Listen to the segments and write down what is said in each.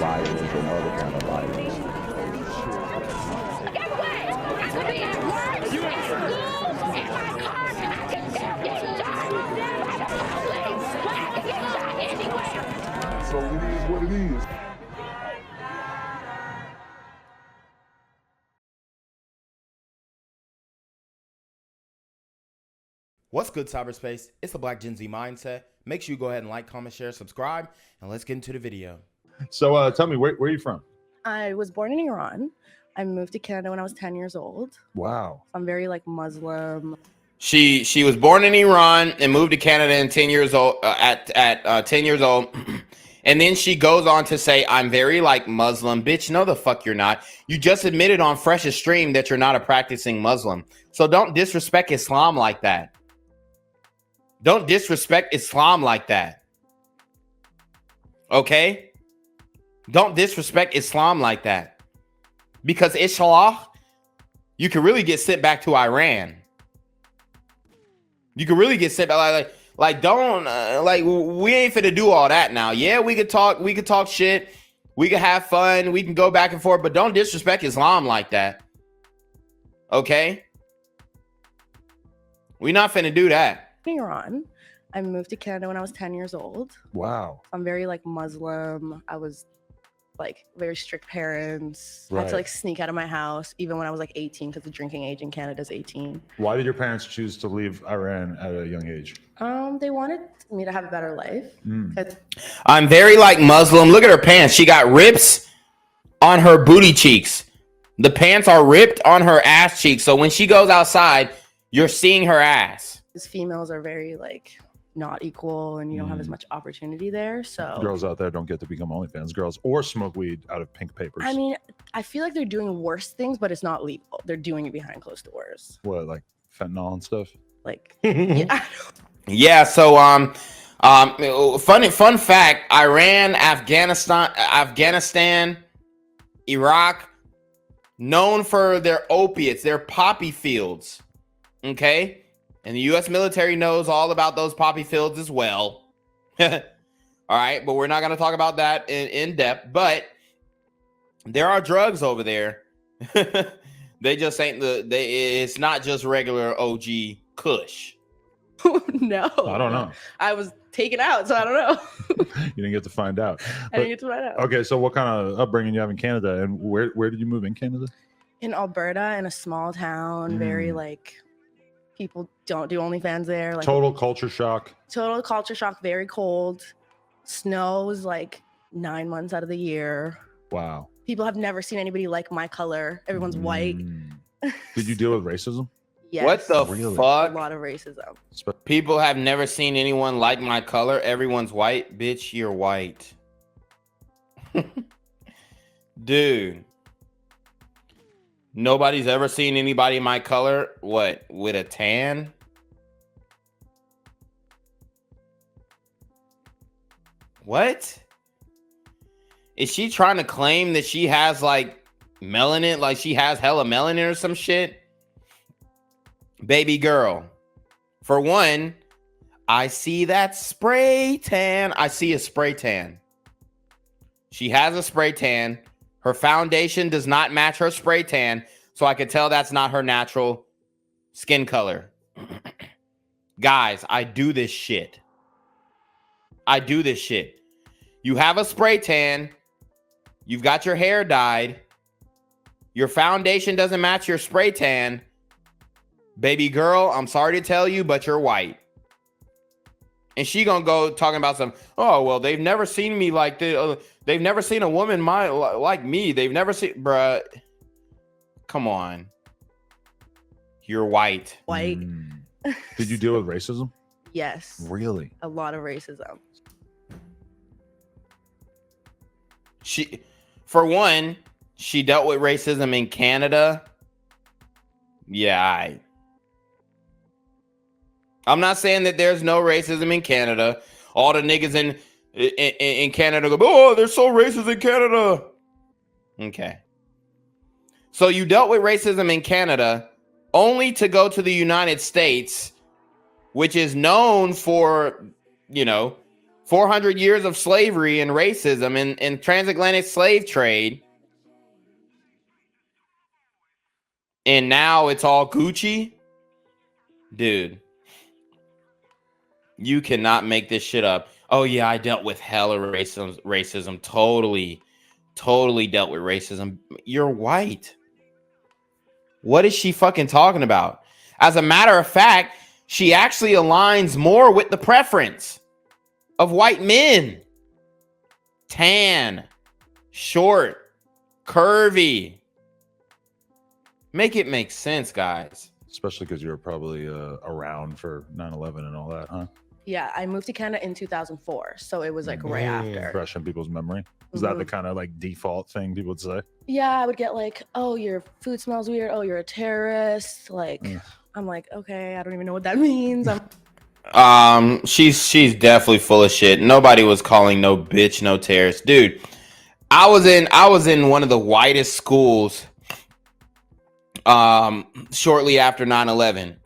violence and other kind of violence. Guess what? I could be at work, at school, in my car, and I can still get shot by the police. But I can get shot anywhere. So it is what it is. What's good, cyberspace? It's the Black Gen Z Mindset. Make sure you go ahead and like, comment, share, subscribe, and let's get into the video. So tell me, where are you from? I was born in Iran. I moved to Canada when I was 10 years old. Wow. I'm very like Muslim. She was born in Iran and moved to Canada in 10 years old at 10 years old. And then she goes on to say, I'm very like Muslim. Bitch, no the fuck you're not. You just admitted on Fresh's stream that you're not a practicing Muslim. So don't disrespect Islam like that. Don't disrespect Islam like that. Okay? Don't disrespect Islam like that. Because inshallah, you can really get sent back to Iran. You can really get sent back. Don't we ain't finna do all that now. Yeah, we could talk shit. We could have fun. We can go back and forth, but don't disrespect Islam like that. Okay? We're not finna do that. Iran. I moved to Canada when I was 10 years old. Wow. I'm very like Muslim. I was like very strict parents. I had Right. to like sneak out of my house even when I was like 18 because the drinking age in Canada is 18. Why did your parents choose to leave Iran at a young age? They wanted me to have a better life. I'm very like Muslim. Look at her pants. She got rips on her booty cheeks. The pants are ripped on her ass cheeks. So when she goes outside, you're seeing her ass. Because females are very like not equal and you don't have as much opportunity there. So Girls out there don't get to become OnlyFans girls or smoke weed out of pink papers. I mean, I feel like they're doing worse things, but it's not legal. They're doing it behind closed doors. What, like fentanyl and stuff? Like, yeah. Yeah, so fun fact, Iran, Afghanistan, Iraq, known for their opiates, their poppy fields. Okay? And the US military knows all about those poppy fields as well. All right, but we're not going to talk about that in depth, but there are drugs over there. They just ain't it's not just regular OG Kush. No. I don't know. I was taken out, so I don't know. You didn't get to find out. I didn't get to find out. Okay, so what kind of upbringing you have in Canada, and where did you move in Canada? In Alberta, in a small town, very like people don't do OnlyFans there. Like Total culture shock. total culture shock, very cold. Snows like 9 months out of the year. Wow. People have never seen anybody like my color. Everyone's white. Did you deal with racism? Yes. What the Really? A fuck? lot of racism. People have never seen anyone like my color. Everyone's white. Bitch, you're white. Dude. Nobody's ever seen anybody my color. What? With a tan? What? Is she trying to claim that she has like melanin? Like she has hella melanin or some shit? Baby girl. For one, I see that spray tan. I see a spray tan. She has a spray tan. Her foundation does not match her spray tan, so I could tell that's not her natural skin color. Guys, I do this shit. I do this shit. You have a spray tan. You've got your hair dyed. Your foundation doesn't match your spray tan. Baby girl, I'm sorry to tell you, but you're white. And she gonna go talking about some, oh, well, they've never seen me like this. They've never seen a woman like me. They've never seen, bruh. Come on. You're white. White. Did you deal with racism? Yes. Really? A lot of racism. For one, she dealt with racism in Canada. Yeah, I'm not saying that there's no racism in Canada. All the niggas in Canada go, oh, they're so racist in Canada. Okay. So you dealt with racism in Canada only to go to the United States, which is known for, 400 years of slavery and racism and transatlantic slave trade. And now it's all Gucci. Dude, you cannot make this shit up. Oh yeah, I dealt with hella racism. Totally dealt with racism. You're white. What is she fucking talking about? As a matter of fact, she actually aligns more with the preference of white men. Tan, short, curvy. Make it make sense, guys. Especially because you were probably around for 9/11 and all that, huh? Yeah, I moved to Canada in 2004, so it was like right after. Fresh in people's memory. Is that the kind of like default thing people would say? Yeah, I would get like, oh, your food smells weird. Oh, you're a terrorist. Like, I'm like, okay, I don't even know what that means. She's definitely full of shit. Nobody was calling no bitch, no terrorist. Dude, I was in one of the whitest schools shortly after 9/11.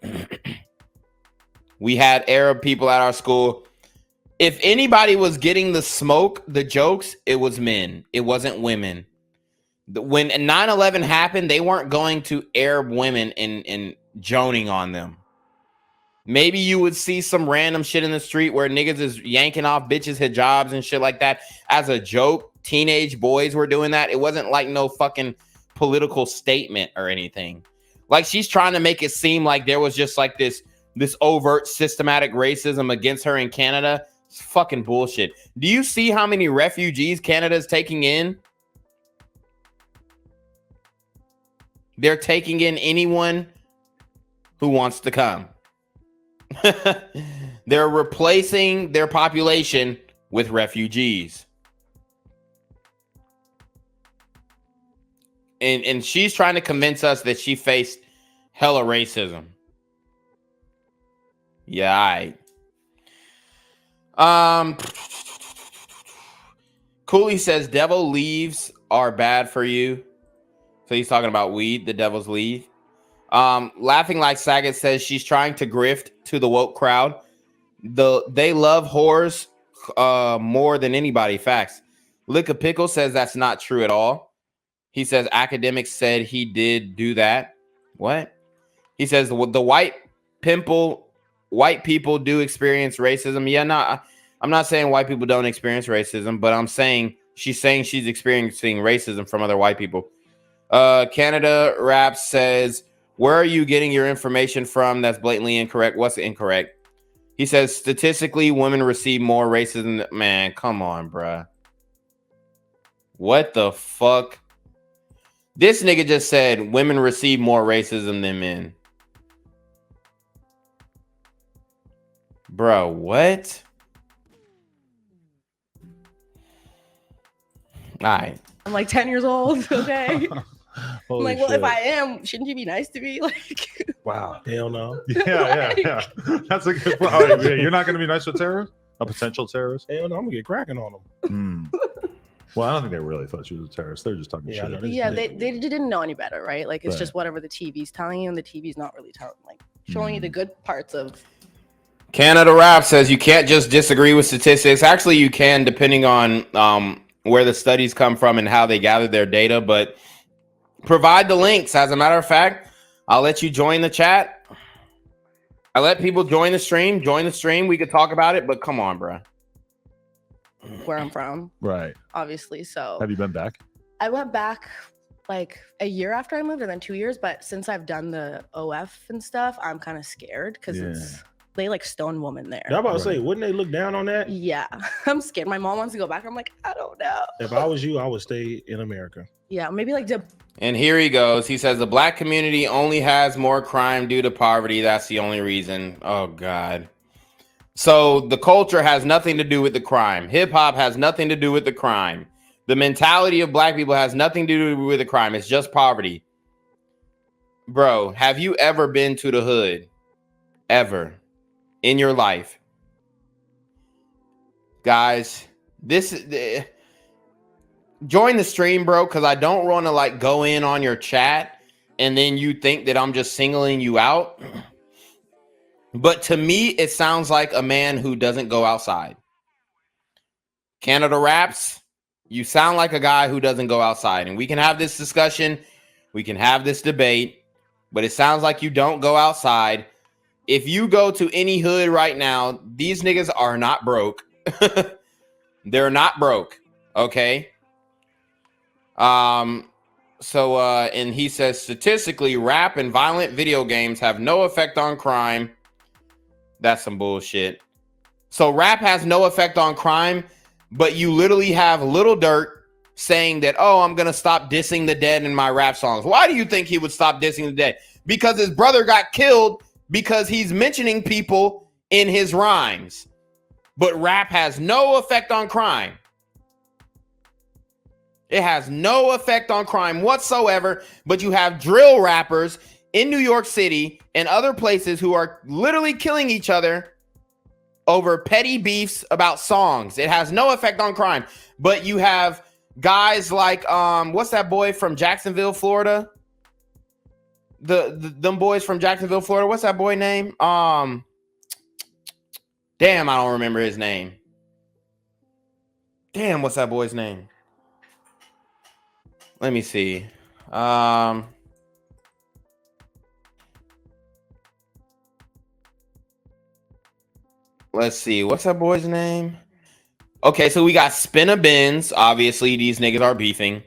We had Arab people at our school. If anybody was getting the smoke, the jokes, it was men. It wasn't women. When 9/11 happened, they weren't going to Arab women and joning on them. Maybe you would see some random shit in the street where niggas is yanking off bitches' hijabs and shit like that as a joke. Teenage boys were doing that. It wasn't like no fucking political statement or anything. Like, she's trying to make it seem like there was just like this overt systematic racism against her in Canada. It's fucking bullshit. Do you see how many refugees Canada's taking in? They're taking in anyone who wants to come. They're replacing their population with refugees. And she's trying to convince us that she faced hella racism. Yeah, Cooley says devil leaves are bad for you. So he's talking about weed, the devil's leaf. Laughing Like Saget says she's trying to grift to the woke crowd. They love whores more than anybody. Facts. Lick a Pickle says that's not true at all. He says academics said he did do that. What? He says the white people do experience racism. Yeah, no, I'm not saying white people don't experience racism, but I'm saying she's experiencing racism from other white people. Canada Rap says, where are you getting your information from? That's blatantly incorrect. What's incorrect? He says, statistically, women receive more racism. Man, come on, bruh. What the fuck? This nigga just said women receive more racism than men. Bro, what? All right. I'm like 10 years old, okay? I'm like, well, shit. if I am, shouldn't you be nice to me? Like, Wow. Hell no. Yeah. That's a good point. Oh, yeah, you're not going to be nice to terrorists? A potential terrorist? Hell no, I'm going to get cracking on them. Well, I don't think they really thought she was a terrorist. They're just talking shit. Yeah, they didn't know any better, right? Like, it's just whatever the TV's telling you, and the TV's not really showing you the good parts of. Canada Rap says you can't just disagree with statistics. Actually, you can, depending on where the studies come from and how they gather their data, but provide the links. As a matter of fact, I'll let you join the chat. I let people join the stream. We could talk about it, but come on, bro. Where I'm from. Right. Obviously, so. Have you been back? I went back like a year after I moved and then 2 years, but since I've done the OF and stuff, I'm kind of scared because they like stone woman there. I'm about to say, wouldn't they look down on that? Yeah, I'm scared. My mom wants to go back. I'm like, I don't know. If I was you, I would stay in America. Yeah, maybe like And here he goes. He says the black community only has more crime due to poverty. That's the only reason. Oh, God. So the culture has nothing to do with the crime. Hip hop has nothing to do with the crime. The mentality of black people has nothing to do with the crime. It's just poverty. Bro, have you ever been to the hood? Ever in your life? Guys, this is... join the stream, bro, because I don't want to like go in on your chat and then you think that I'm just singling you out. But to me, it sounds like a man who doesn't go outside. Canada Raps, you sound like a guy who doesn't go outside. And we can have this discussion. We can have this debate. But it sounds like you don't go outside. If you go to any hood right now, these niggas are not broke. They're not broke. Okay. And he says, statistically, rap and violent video games have no effect on crime. That's some bullshit. So rap has no effect on crime, but you literally have Lil Durk saying that, oh, I'm going to stop dissing the dead in my rap songs. Why do you think he would stop dissing the dead? Because his brother got killed because he's mentioning people in his rhymes. But rap has no effect on crime. It has no effect on crime whatsoever, but you have drill rappers in New York City and other places who are literally killing each other over petty beefs about songs. It has no effect on crime, but you have guys like, what's that boy from Jacksonville, Florida? Them boys from Jacksonville, Florida. What's that boy name? Damn, I don't remember his name. Damn, what's that boy's name? Let me see. Let's see. What's that boy's name? Okay, so we got Spinna Benz. Obviously, these niggas are beefing.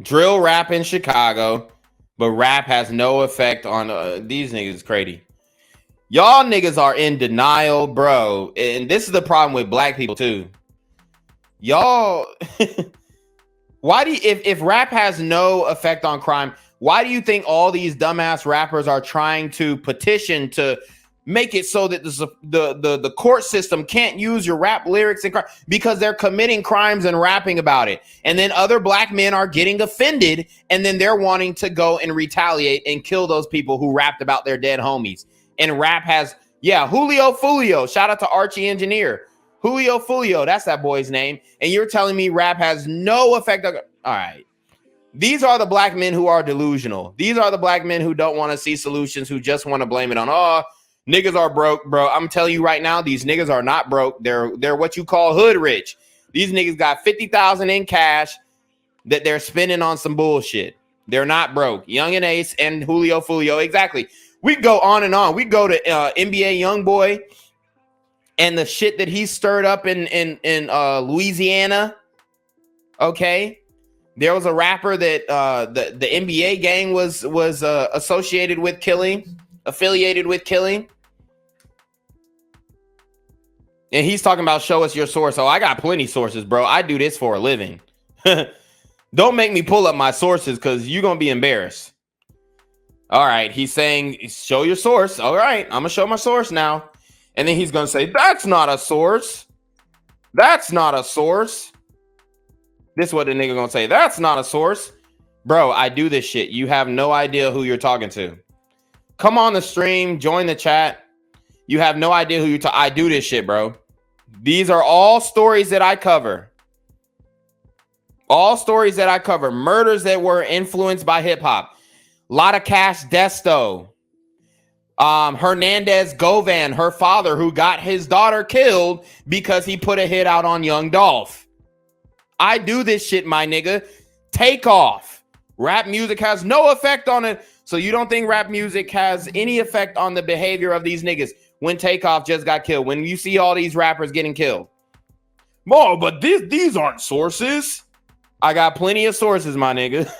Drill rap in Chicago, but rap has no effect on these niggas. Crazy. Y'all niggas are in denial, bro. And this is the problem with black people too. Y'all, why do you, if rap has no effect on crime, why do you think all these dumbass rappers are trying to petition to make it so that the court system can't use your rap lyrics and crime? Because they're committing crimes and rapping about it. And then other black men are getting offended, and then they're wanting to go and retaliate and kill those people who rapped about their dead homies. And rap has, Julio Fulio. Shout out to Archie Engineer. Julio Fulio, that's that boy's name. And you're telling me rap has no effect on... All right. These are the black men who are delusional. These are the black men who don't want to see solutions, who just want to blame it on, niggas are broke, bro. I'm telling you right now, these niggas are not broke. They're what you call hood rich. These niggas got $50,000 in cash that they're spending on some bullshit. They're not broke. Young and Ace and Julio Fulio, exactly. We go on and on. We go to NBA Youngboy and the shit that he stirred up in Louisiana. Okay, there was a rapper that the NBA gang was affiliated with killing, and he's talking about show us your source. Oh, I got plenty sources, bro. I do this for a living. Don't make me pull up my sources because you're gonna be embarrassed. All right, he's saying show your source. All right, I'm gonna show my source now. And then he's going to say, that's not a source. That's not a source. This is what the nigga going to say. That's not a source. Bro, I do this shit. You have no idea who you're talking to. Come on the stream. Join the chat. You have no idea who you're talking to. I do this shit, bro. These are all stories that I cover. All stories that I cover. Murders that were influenced by hip hop. Lot of Cash Desto. Hernandez Govan, her father, who got his daughter killed because he put a hit out on Young Dolph. I do this shit, my nigga. Take off. Rap music has no effect on it. So you don't think rap music has any effect on the behavior of these niggas when Takeoff just got killed? When you see all these rappers getting killed? Oh, but these aren't sources. I got plenty of sources, my nigga.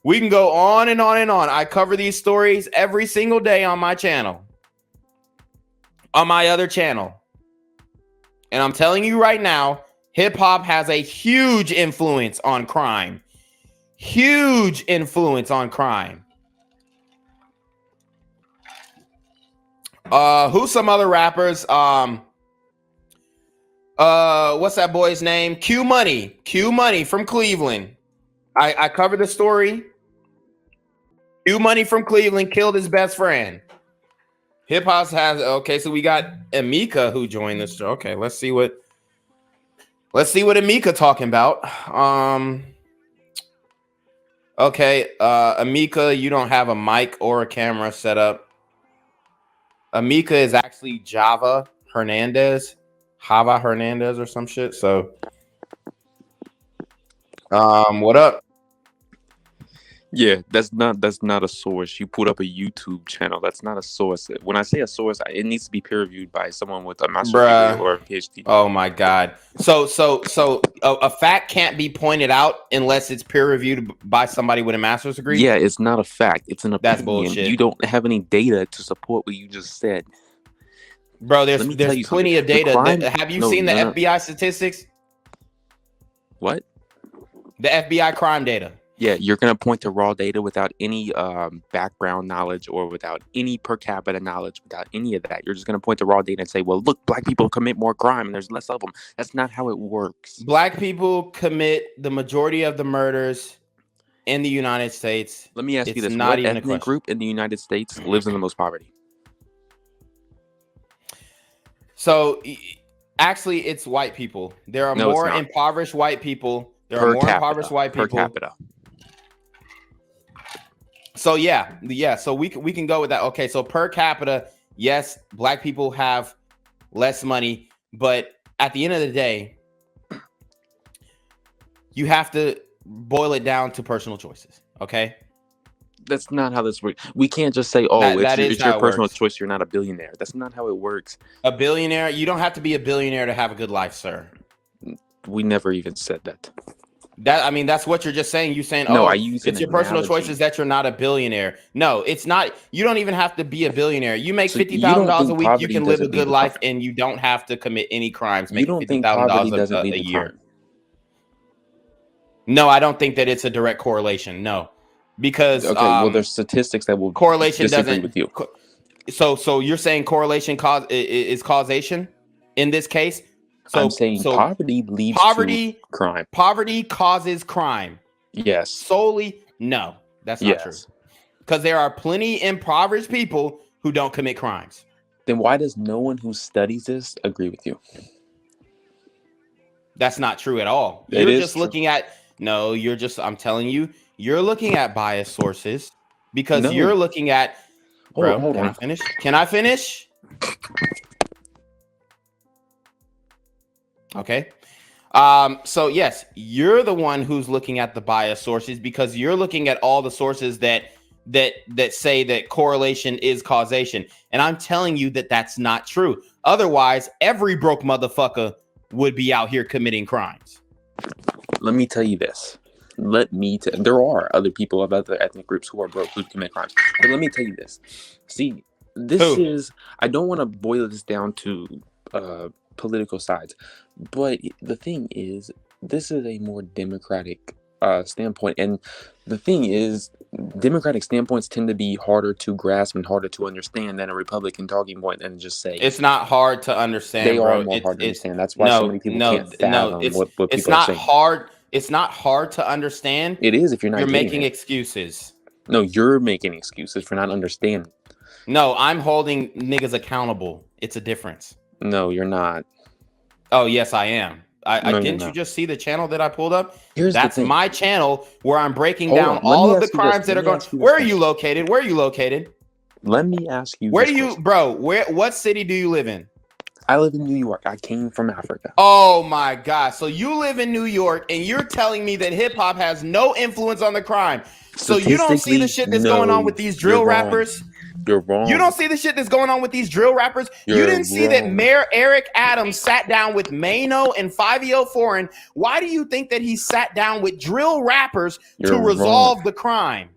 We can go on and on and on. I cover these stories every single day on my channel. On my other channel. And I'm telling you right now, hip hop has a huge influence on crime. Huge influence on crime. Who's some other rappers? What's that boy's name? Q Money. Q Money from Cleveland. I covered the story. Q Money from Cleveland killed his best friend. Hip hop has, okay, so we got Amika who joined this. Okay, let's see what Amika talking about. Okay, Amika, you don't have a mic or a camera set up. Amika is actually Java Hernandez. Java Hernandez or some shit. So, what up? Yeah, that's not a source. You put up a YouTube channel. That's not a source. When I say a source, it needs to be peer reviewed by someone with a master's degree or a PhD. Oh my God. So a fact can't be pointed out unless it's peer reviewed by somebody with a master's degree. Yeah, it's not a fact. It's an opinion. That's bullshit. You don't have any data to support what you just said. Bro, there's plenty of data. Have you seen the FBI statistics? What? The FBI crime data. Yeah, you're going to point to raw data without any background knowledge or without any per capita knowledge, without any of that. You're just going to point to raw data and say, well, look, black people commit more crime and there's less of them. That's not how it works. Black people commit the majority of the murders in the United States. Let me ask you this. Not what even ethnic group in the United States lives in the most poverty? So, actually, it's white people. There are more impoverished white people. There are more impoverished white people. Per capita. So yeah. So we can go with that. Okay, so per capita, yes, black people have less money, but at the end of the day, you have to boil it down to personal choices. Okay, that's not how this works. We can't just say, "Oh, it's your personal choice. You're not a billionaire." That's not how it works. A billionaire? You don't have to be a billionaire to have a good life, sir. We never even said that. That's what you're just saying. You're saying, no, it's your personal choices that you're not a billionaire. No, it's not. You don't even have to be a billionaire. You make $50,000 a week. You can live a good life, and you don't have to commit any crimes. Making $50,000 a year. No, I don't think that it's a direct correlation. No, because there's statistics that will correlation disagree with you. So you're saying correlation is causation in this case? So, I'm saying poverty leads to crime. Poverty causes crime. Yes. Solely? No, that's not true. Because there are plenty impoverished people who don't commit crimes. Then why does no one who studies this agree with you? That's not true at all. I'm telling you, you're looking at biased sources because you're looking at. Bro, hold on. Can I finish? Okay. So yes, you're the one who's looking at the biased sources because you're looking at all the sources that say that correlation is causation. And I'm telling you that that's not true. Otherwise, every broke motherfucker would be out here committing crimes. Let me tell you this. There are other people of other ethnic groups who are broke who commit crimes. But let me tell you this. See, I don't want to boil this down to political sides, but the thing is, this is a more democratic standpoint, and the thing is, democratic standpoints tend to be harder to grasp and harder to understand than a Republican talking point. And just say it's not hard to understand. They are more hard to understand. That's why so many people can't fathom what people it's not are saying. Hard. It's not hard to understand. It is if you're not. You're making excuses. No, you're making excuses for not understanding. No, I'm holding niggas accountable. It's a difference. No, you're not. Oh, yes, I am. Didn't you just see the channel that I pulled up? That's my channel where I'm breaking down all of the crimes that are going. Where are you located? Let me ask you. What city do you live in? I live in New York. I came from Africa. Oh my God. So you live in New York and you're telling me that hip hop has no influence on the crime. So you don't see the shit that's going on with these drill rappers? You're wrong. You don't see the shit that's going on with these drill rappers? You didn't see that Mayor Eric Adams sat down with Mano and 5EO Foreign. Why do you think that he sat down with drill rappers to resolve the crime?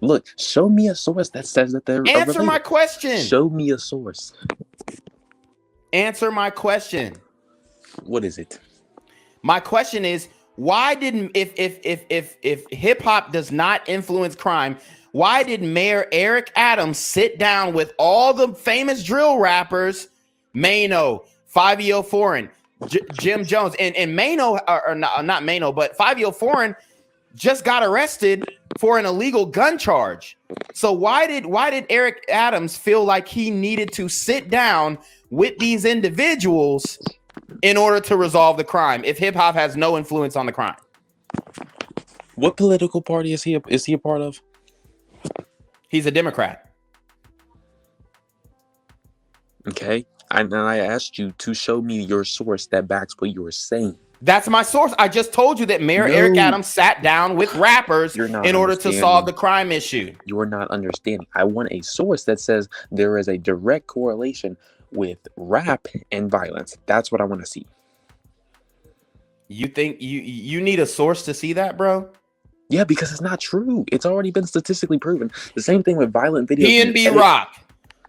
Look, show me a source that says that they're Answer my question. Show me a source. Answer my question. What is it? My question is, why didn't if hip hop does not influence crime, why did Mayor Eric Adams sit down with all the famous drill rappers, Mano, 5EO Foreign, Jim Jones, and Mano, or not Mano, but 5EO Foreign just got arrested for an illegal gun charge. So why did Eric Adams feel like he needed to sit down with these individuals in order to resolve the crime if hip hop has no influence on the crime? What political party is he a part of? He's a Democrat. Okay. I asked you to show me your source that backs what you were saying. That's my source. I just told you that Mayor Eric Adams sat down with rappers in order to solve the crime issue. You're not understanding. I want a source that says there is a direct correlation with rap and violence. That's what I want to see. You think you need a source to see that, bro? Yeah, because it's not true. It's already been statistically proven. The same thing with violent videos. PNB Rock,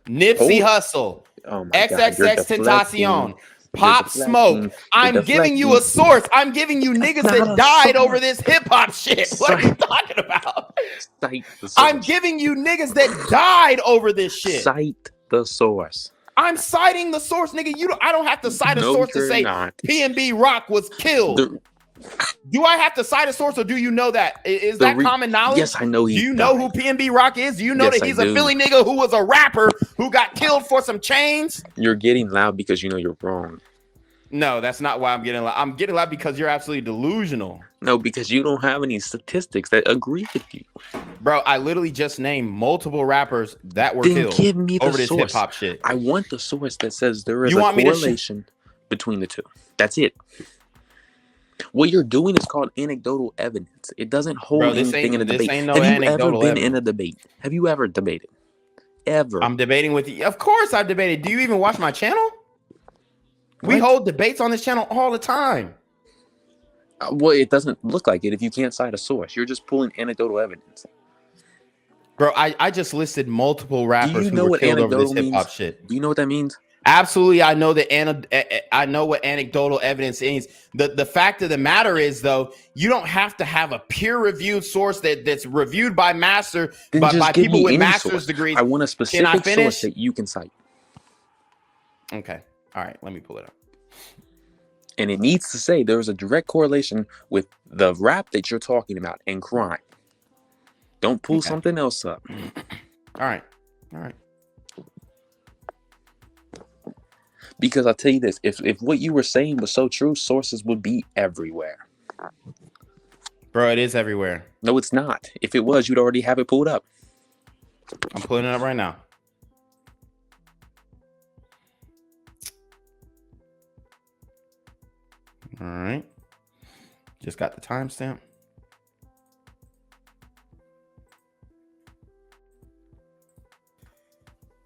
Nipsey Hussle, XXX Tentacion, Pop Smoke. I'm giving you a source. I'm giving you niggas that died over this hip hop shit. What are you talking about? I'm giving you niggas that died over this shit. Cite the source. I'm citing the source, nigga. I don't have to cite a source to say PNB Rock was killed. Do I have to cite a source, or do you know that? Is that common knowledge? Yes, I know. Do you know who PNB Rock is? Do you know that he's a Philly nigga who was a rapper who got killed for some chains? You're getting loud because you know you're wrong. No, that's not why I'm getting loud. I'm getting loud because you're absolutely delusional. No, because you don't have any statistics that agree with you. Bro, I literally just named multiple rappers that were killed give me the over this source. hip hop shit. I want the source that says there is a correlation between the two. That's it. What you're doing is called anecdotal evidence. It doesn't hold anything in a debate. Ain't no have you ever been evidence. in a debate? Have you ever debated? Ever? I'm debating with you. Of course I've debated. Do you even watch my channel? We hold debates on this channel all the time. Well, it doesn't look like it if you can't cite a source. You're just pulling anecdotal evidence. Bro, I just listed multiple rappers who were killed over this hip hop shit. Do you know what that means? Absolutely, I know that. I know what anecdotal evidence is. The fact of the matter is, though, you don't have to have a peer-reviewed source that's reviewed by by people with master's degrees. I want a specific source that you can cite. Okay, all right, let me pull it up. And it needs to say there's a direct correlation with the rap that you're talking about and crime. Don't pull something else up. All right. Because I'll tell you this, if what you were saying was so true, sources would be everywhere. Bro, it is everywhere. No, it's not. If it was, you'd already have it pulled up. I'm pulling it up right now. All right. Just got the timestamp.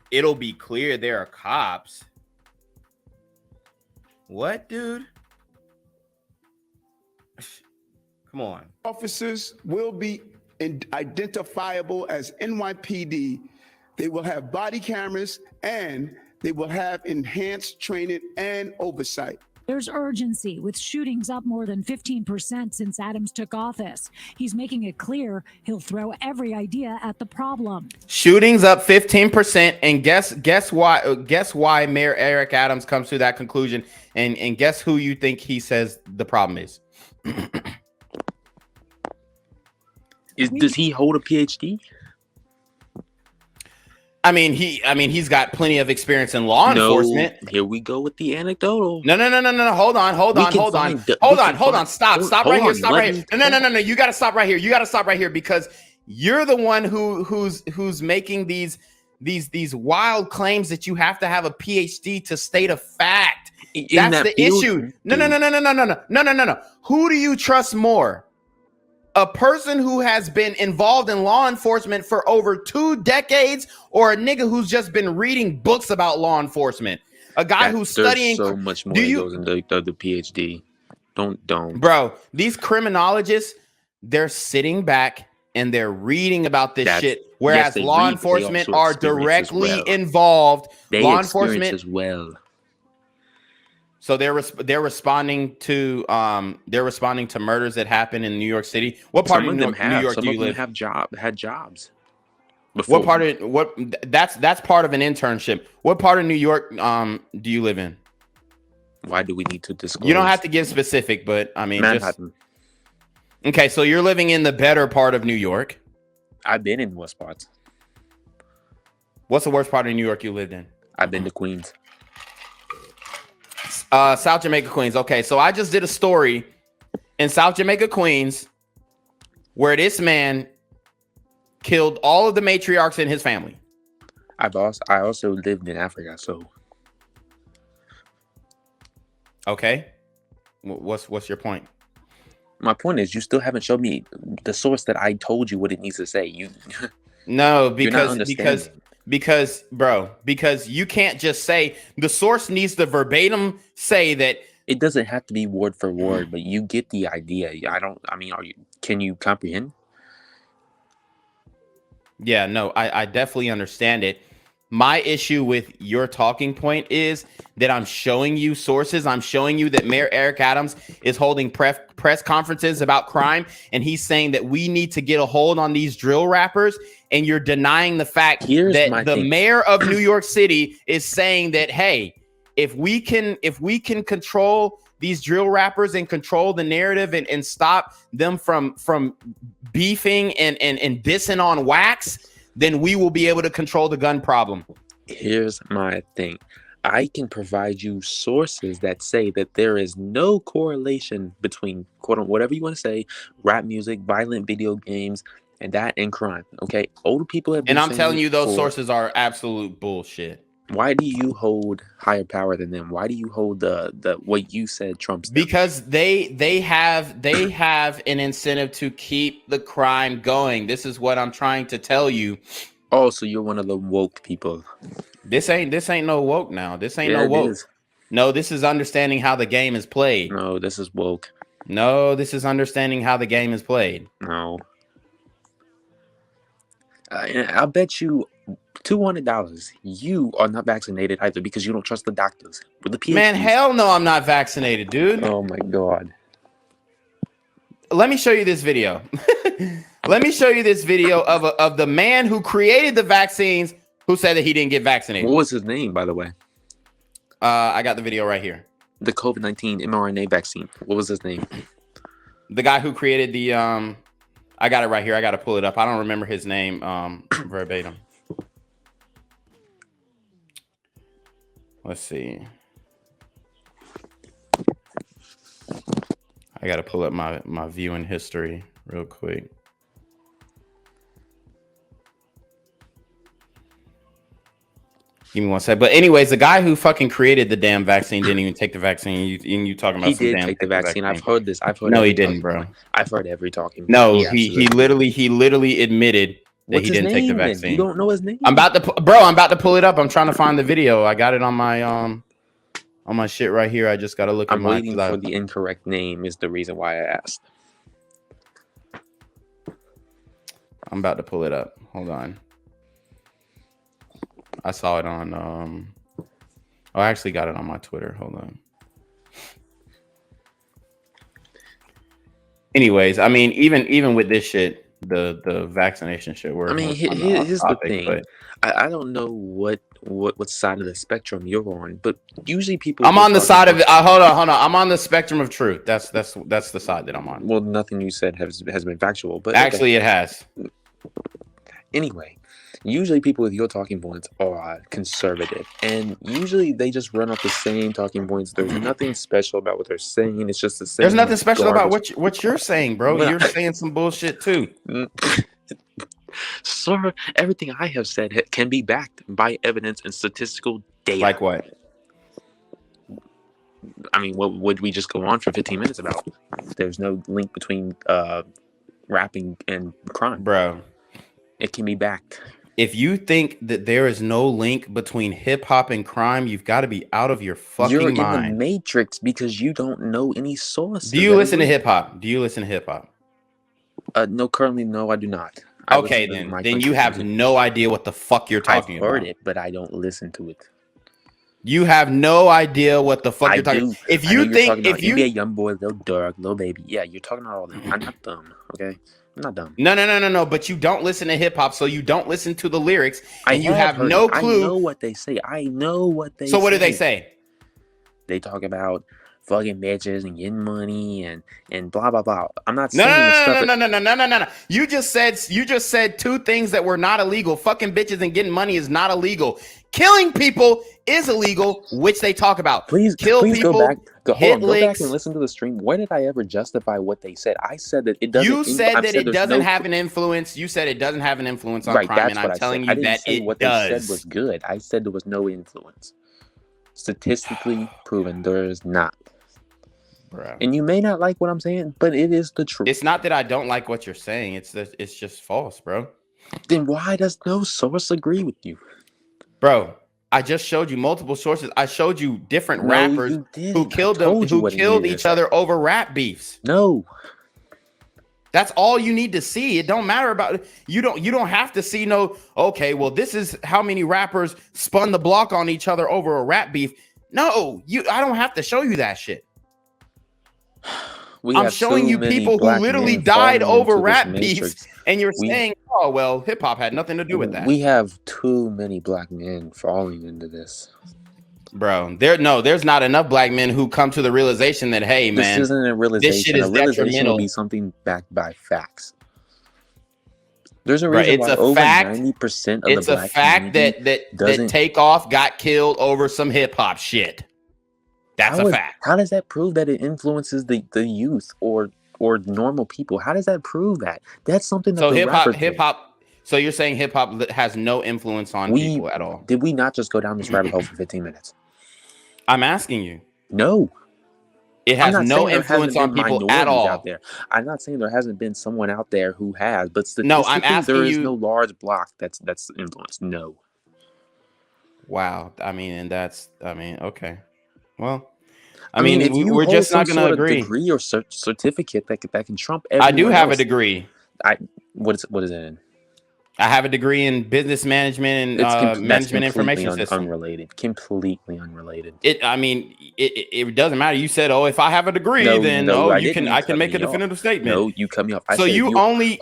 It'll be clear there are cops. What, dude? Come on. Officers will be identifiable as NYPD. They will have body cameras and they will have enhanced training and oversight. There's urgency with shootings up more than 15% since Adams took office. He's making it clear he'll throw every idea at the problem. Shootings up 15%, and guess why Mayor Eric Adams comes to that conclusion, and guess who you think he says the problem is? Does he hold a PhD? I mean, he's got plenty of experience in law enforcement. Here we go with the anecdotal. No. Hold on. Stop right here. No. You got to stop right here. Because you're the one who's making these wild claims that you have to have a PhD to state a fact. That's the issue. No. Who do you trust more? A person who has been involved in law enforcement for over 2 decades, or a nigga who's just been reading books about law enforcement? A guy who's studying so much more that goes into the PhD. Don't. Bro, these criminologists, they're sitting back and they're reading about this shit, whereas law enforcement are directly involved. Law enforcement as well. So they're responding to murders that happen in New York City. What part of New York do you live? Had jobs. Before. That's part of an internship. What part of New York do you live in? Why do we need to disclose? You don't have to give specific, but I mean, Manhattan. Okay, so you're living in the better part of New York. I've been in worse parts. What's the worst part of New York you lived in? I've been to Queens. South Jamaica, Queens. Okay, so I just did a story in South Jamaica, Queens, where this man killed all of the matriarchs in his family. I also lived in Africa, so Okay. What's your point? My point is, you still haven't showed me the source that I told you what it needs to say. You No, you're not because understanding. because you can't just say the source needs to verbatim say that. It doesn't have to be word for word, but you get the idea. Can you comprehend? Yeah, no, I definitely understand it. My issue with your talking point is that I'm showing you sources. I'm showing you that Mayor Eric Adams is holding press conferences about crime, and he's saying that we need to get a hold on these drill rappers, and you're denying the fact that the mayor of New York City is saying that, hey, if we can control these drill rappers and control the narrative and stop them from beefing and dissing on wax, then we will be able to control the gun problem. Here's my thing. I can provide you sources that say that there is no correlation between, quote unquote, whatever you want to say, rap music, violent video games, and crime. Okay, older people have been. And I'm telling you, those sources are absolute bullshit. Why do you hold higher power than them? Why do you hold the what you said trumps them? Because they have an incentive to keep the crime going. This is what I'm trying to tell you. Oh, so you're one of the woke people. This ain't no woke now. This ain't no woke. No, this is understanding how the game is played. No, this is woke. No, this is understanding how the game is played. No. I'll bet you $200 you are not vaccinated either because you don't trust the doctors with the PhDs. Man, hell no, I'm not vaccinated, dude. Oh my god. Let me show you this video. Let me show you this video of the man who created the vaccines who said that he didn't get vaccinated. What was his name, by the way? I got the video right here. The COVID-19 mRNA vaccine. What was his name? The guy who created the I got it right here. I got to pull it up. I don't remember his name verbatim. Let's see. I got to pull up my viewing history real quick. Give me one sec. But anyways, the guy who fucking created the damn vaccine didn't even take the vaccine. You talking about? He did take the vaccine. I've heard this. No, he didn't, bro. I've heard every talking. No, he literally admitted that he didn't take the vaccine. You don't know his name? I'm about to pull it up. I'm trying to find the video. I got it on my shit right here. I just got to look at I'm waiting for the incorrect name is the reason why I asked. I'm about to pull it up. Hold on. I saw it on I actually got it on my Twitter. Hold on. Anyways, I mean, even with this shit, the vaccination shit. I mean, here's the thing. I don't know what side of the spectrum you're on, but usually people. I'm on the side of it. Hold on. I'm on the spectrum of truth. That's the side that I'm on. Well, nothing you said has been factual, but actually, it has. Anyway, usually people with your talking points are conservative, and usually they just run off the same talking points. There's nothing special about what they're saying. It's just the same. There's nothing special about what you're saying, bro. You're saying some bullshit too. Sir, everything I have said can be backed by evidence and statistical data. Like what? I mean, what would we just go on for 15 minutes about? There's no link between rapping and crime, bro. It can be backed. If you think that there is no link between hip hop and crime, you've got to be out of your fucking mind. You're in the matrix because you don't know any sources. Do you listen to hip hop? No, currently, no, I do not. Okay, then you have no idea what the fuck you're talking about. I've heard it, but I don't listen to it. You have no idea what the fuck you're talking about. If you think, if you be a young boy, little Durk, little baby, yeah, you're talking about all that. I'm not dumb, okay? I'm not dumb. No. But you don't listen to hip hop, so you don't listen to the lyrics, and you have no clue. I know what they say. So what do they say? They talk about fucking bitches and getting money and blah blah blah. I'm not saying no. You just said two things that were not illegal. Fucking bitches and getting money is not illegal. Killing people is illegal, which they talk about. Please people. Go back and listen to the stream. Where did I ever justify what they said? I said that it doesn't. You said that it doesn't have an influence. You said it doesn't have an influence on crime, and I'm telling you that it what does. They said was good. I said there was no influence. Statistically proven, there is not. Bro. And you may not like what I'm saying, but it is the truth. It's not that I don't like what you're saying. It's just false, bro. Then why does no source agree with you? Bro, I just showed you multiple sources. I showed you different rappers you didn't. who killed them, told you who what it killed is. each other over rap beefs. No. That's all you need to see. It don't matter about you don't have to see okay, well, this is how many rappers spun the block on each other over a rap beef. No, I don't have to show you that shit. I'm showing you people who literally died over rap beefs, and you're saying, oh well, hip hop had nothing to do with that. We have too many black men falling into this. Bro, there's not enough black men who come to the realization that, hey, man, this isn't a realization. This shit is a realization detrimental. will be something backed by facts. There's a reason why it's a over fact. 90% of It's the a black fact that Takeoff got killed over some hip hop shit. That's a fact. How does that prove that it influences the youth or normal people? How does that prove that? That's something that hip hop. So you're saying hip hop has no influence on people at all? Did we not just go down this rabbit hole for 15 minutes? I'm asking you. No. It has no influence on people at all. Out there. I'm not saying there hasn't been someone out there who has, but no, I'm asking there is you, no large block that's influenced. No. Wow. Okay. Well, we're just not going to agree. Degree or certificate that can trump I do have else. a degree. What is it in? I have a degree in business management and management information system. Completely unrelated. It doesn't matter. You said, if I have a degree, I can make a definitive statement. No, you cut me off. So you only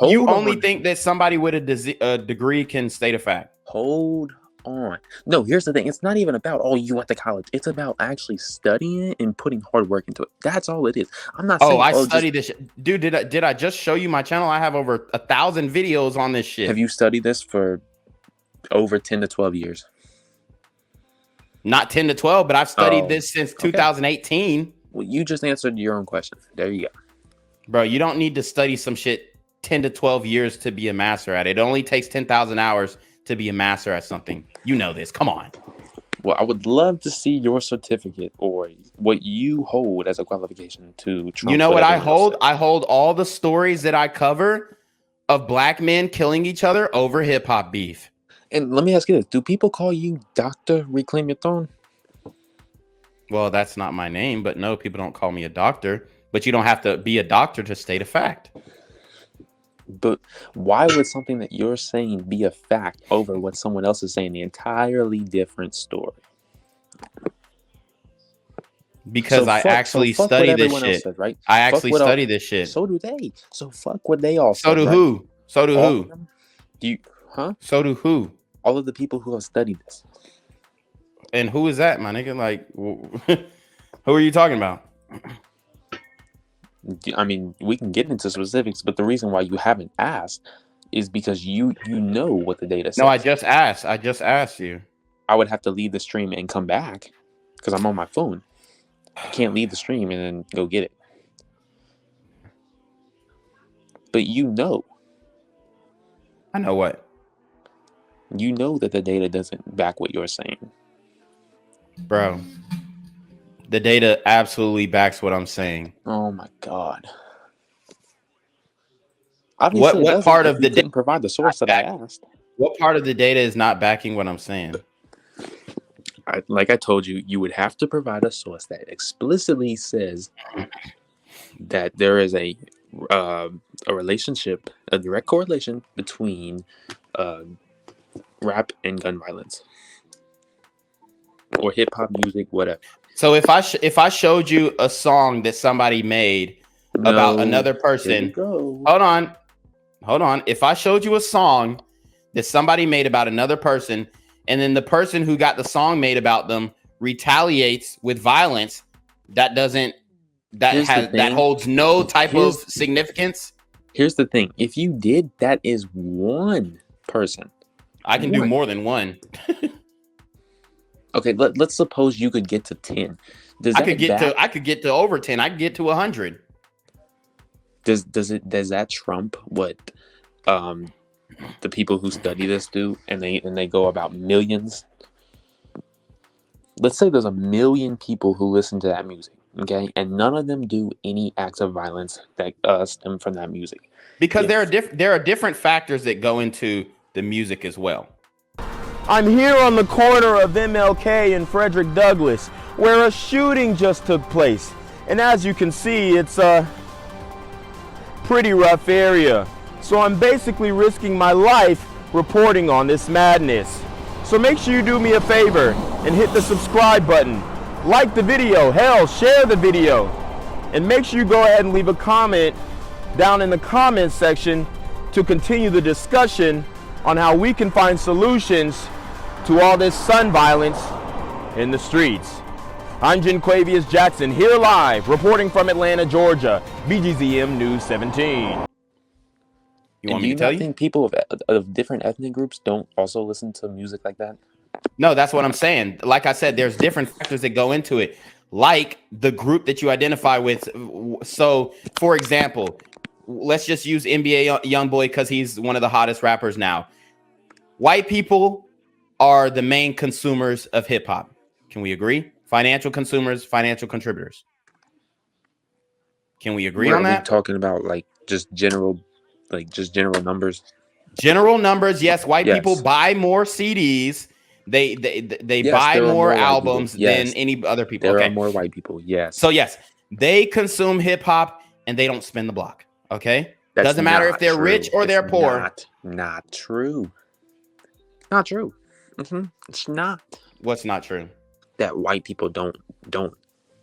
think that somebody with a degree can state a fact? Hold on. No, here's the thing. It's not even about you went to college. It's about actually studying and putting hard work into it. That's all it is. I'm not saying. I studied this dude. Did I just show you my channel? I have over 1,000 videos on this shit. Have you studied this for over 10 to 12 years? Not 10 to 12, but I've studied this since 2018. Well, you just answered your own question. There you go. Bro, you don't need to study some shit 10 to 12 years to be a master at it. It only takes 10,000 hours to be a master at something. You know this. Come on. Well, I would love to see your certificate or what you hold as a qualification to trump. You know what I hold? I hold all the stories that I cover of black men killing each other over hip hop beef. And let me ask you this. Do people call you Dr. Reclaim Your Throne? Well, that's not my name, but no, people don't call me a doctor. But you don't have to be a doctor to state a fact. But why would something that you're saying be a fact over what someone else is saying? The entirely different story. Because I actually study this shit. Said, right? I actually study this shit. So do they. So fuck what they all said. So do who? So do who? Do you? Huh? So do who? All of the people who have studied this. And who is that, my nigga? Like, who are you talking about? I mean, we can get into specifics, but the reason why you haven't asked is because you know what the data says. No, I just asked you. I would have to leave the stream and come back because I'm on my phone. I can't leave the stream and then go get it. But you know. I know what? You know that the data doesn't back what you're saying. Bro. The data absolutely backs what I'm saying. Oh my God. Obviously, what part of the didn't provide the source that I asked? What part of the data is not backing what I'm saying? Like I told you, you would have to provide a source that explicitly says that there is a relationship, a direct correlation between rap and gun violence, or hip hop music, whatever. So if I showed you a song that somebody made about another person, hold on. If I showed you a song that somebody made about another person, and then the person who got the song made about them retaliates with violence, that holds no type of significance. Here's the thing: if you did, that is one person. I can do more than one. Okay, let's suppose you could get to 10. I could get to over 10. I could get to 100. Does that trump what the people who study this do, and they go about millions? Let's say there's 1 million people who listen to that music. Okay, and none of them do any acts of violence that stem from that music. Because there are different factors that go into the music as well. I'm here on the corner of MLK and Frederick Douglass, where a shooting just took place. And as you can see, it's a pretty rough area. So I'm basically risking my life reporting on this madness. So make sure you do me a favor and hit the subscribe button. Like the video, hell, share the video. And make sure you go ahead and leave a comment down in the comments section to continue the discussion on how we can find solutions to all this son violence in the streets. I'm Jenquavius Jackson, here live, reporting from Atlanta, Georgia, BGZM News 17. You want me to tell you? Think people of different ethnic groups don't also listen to music like that? No, that's what I'm saying. Like I said, there's different factors that go into it, like the group that you identify with. So, for example, let's just use NBA Youngboy because he's one of the hottest rappers now. White people are the main consumers of hip hop. Can we agree? Financial consumers, financial contributors. Can we agree on that? Are we talking about just general numbers? General numbers, yes. White people buy more CDs. They buy more albums than any other people. There are more white people, yes. So yes, they consume hip hop and they don't spin the block. Okay, doesn't matter if they're rich or they're poor. Not true. Not true. It's not. What's not true? That white people don't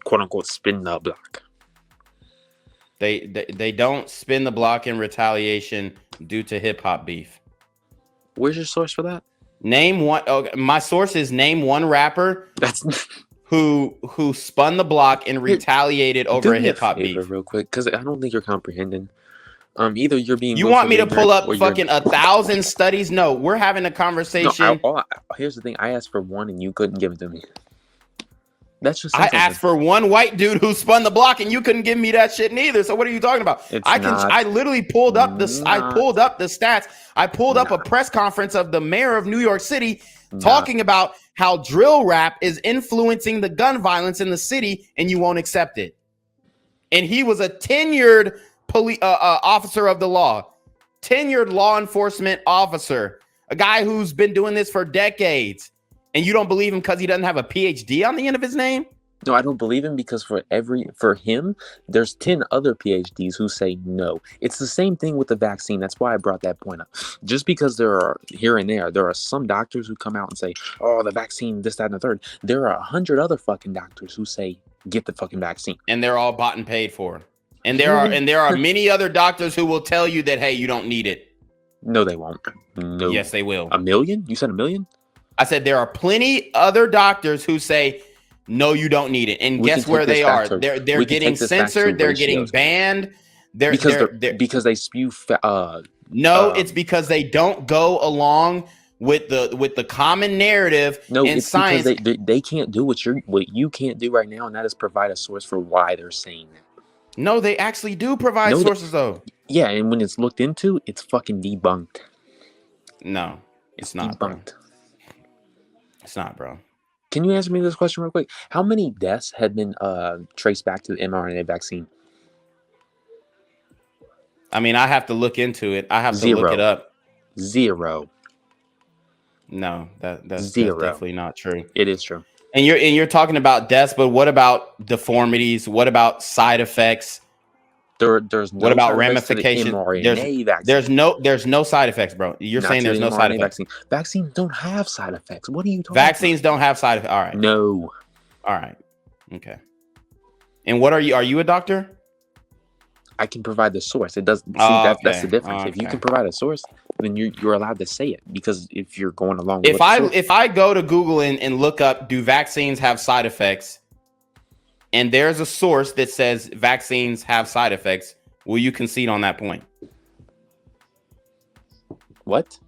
quote unquote spin the block. They don't spin the block in retaliation due to hip hop beef. Where's your source for that? Name one. Oh, my source is name one rapper who spun the block and retaliated over a hip hop beef. Real quick, because I don't think you're comprehending. Either you're being. You want me to pull up fucking 1,000 studies? No, we're having a conversation. No, here's the thing. I asked for one and you couldn't give it to me. That's just. I asked for one white dude who spun the block and you couldn't give me that shit neither. So what are you talking about? I literally pulled up the. I pulled up the stats. I pulled up a press conference of the mayor of New York City talking about how drill rap is influencing the gun violence in the city, and you won't accept it. And he was a tenured police officer of the law, tenured law enforcement officer, a guy who's been doing this for decades. And you don't believe him because he doesn't have a PhD on the end of his name? No, I don't believe him because for him, there's 10 other PhDs who say no. It's the same thing with the vaccine. That's why I brought that point up. Just because there are here and there are some doctors who come out and say, oh, the vaccine, this, that, and the third. There are 100 other fucking doctors who say, get the fucking vaccine. And they're all bought and paid for. And there are many other doctors who will tell you that, hey, you don't need it. No, they won't. No. Yes, they will. 1 million? You said 1 million? I said there are plenty other doctors who say, no, you don't need it. And guess where they are? They're getting censored. They're getting banned. Because they spew. It's because they don't go along with the common narrative in science. Because they can't do what you can't do right now, and that is provide a source for why they're saying that. No, they actually do provide sources though. Yeah, and when it's looked into, it's fucking debunked. No, it's not debunked. Bro. It's not, bro. Can you answer me this question real quick? How many deaths had been traced back to the mRNA vaccine? I mean, I have to look into it. I have to look it up. 0. No, that's definitely not true. It is true. And you're talking about deaths, but what about deformities? What about side effects? There's no what about ramifications? There's no side effects, bro. You're saying there's no side effects. Vaccines don't have side effects. What are you talking Vaccines don't have side effects. All right. No. All right. Okay. And what are you? Are you a doctor? I can provide the source. It does. That's the difference. If you can provide a source, then you're allowed to say it. Because if you're going along with if I go to Google and look up, do vaccines have side effects? And there's a source that says vaccines have side effects, will you concede on that point? What?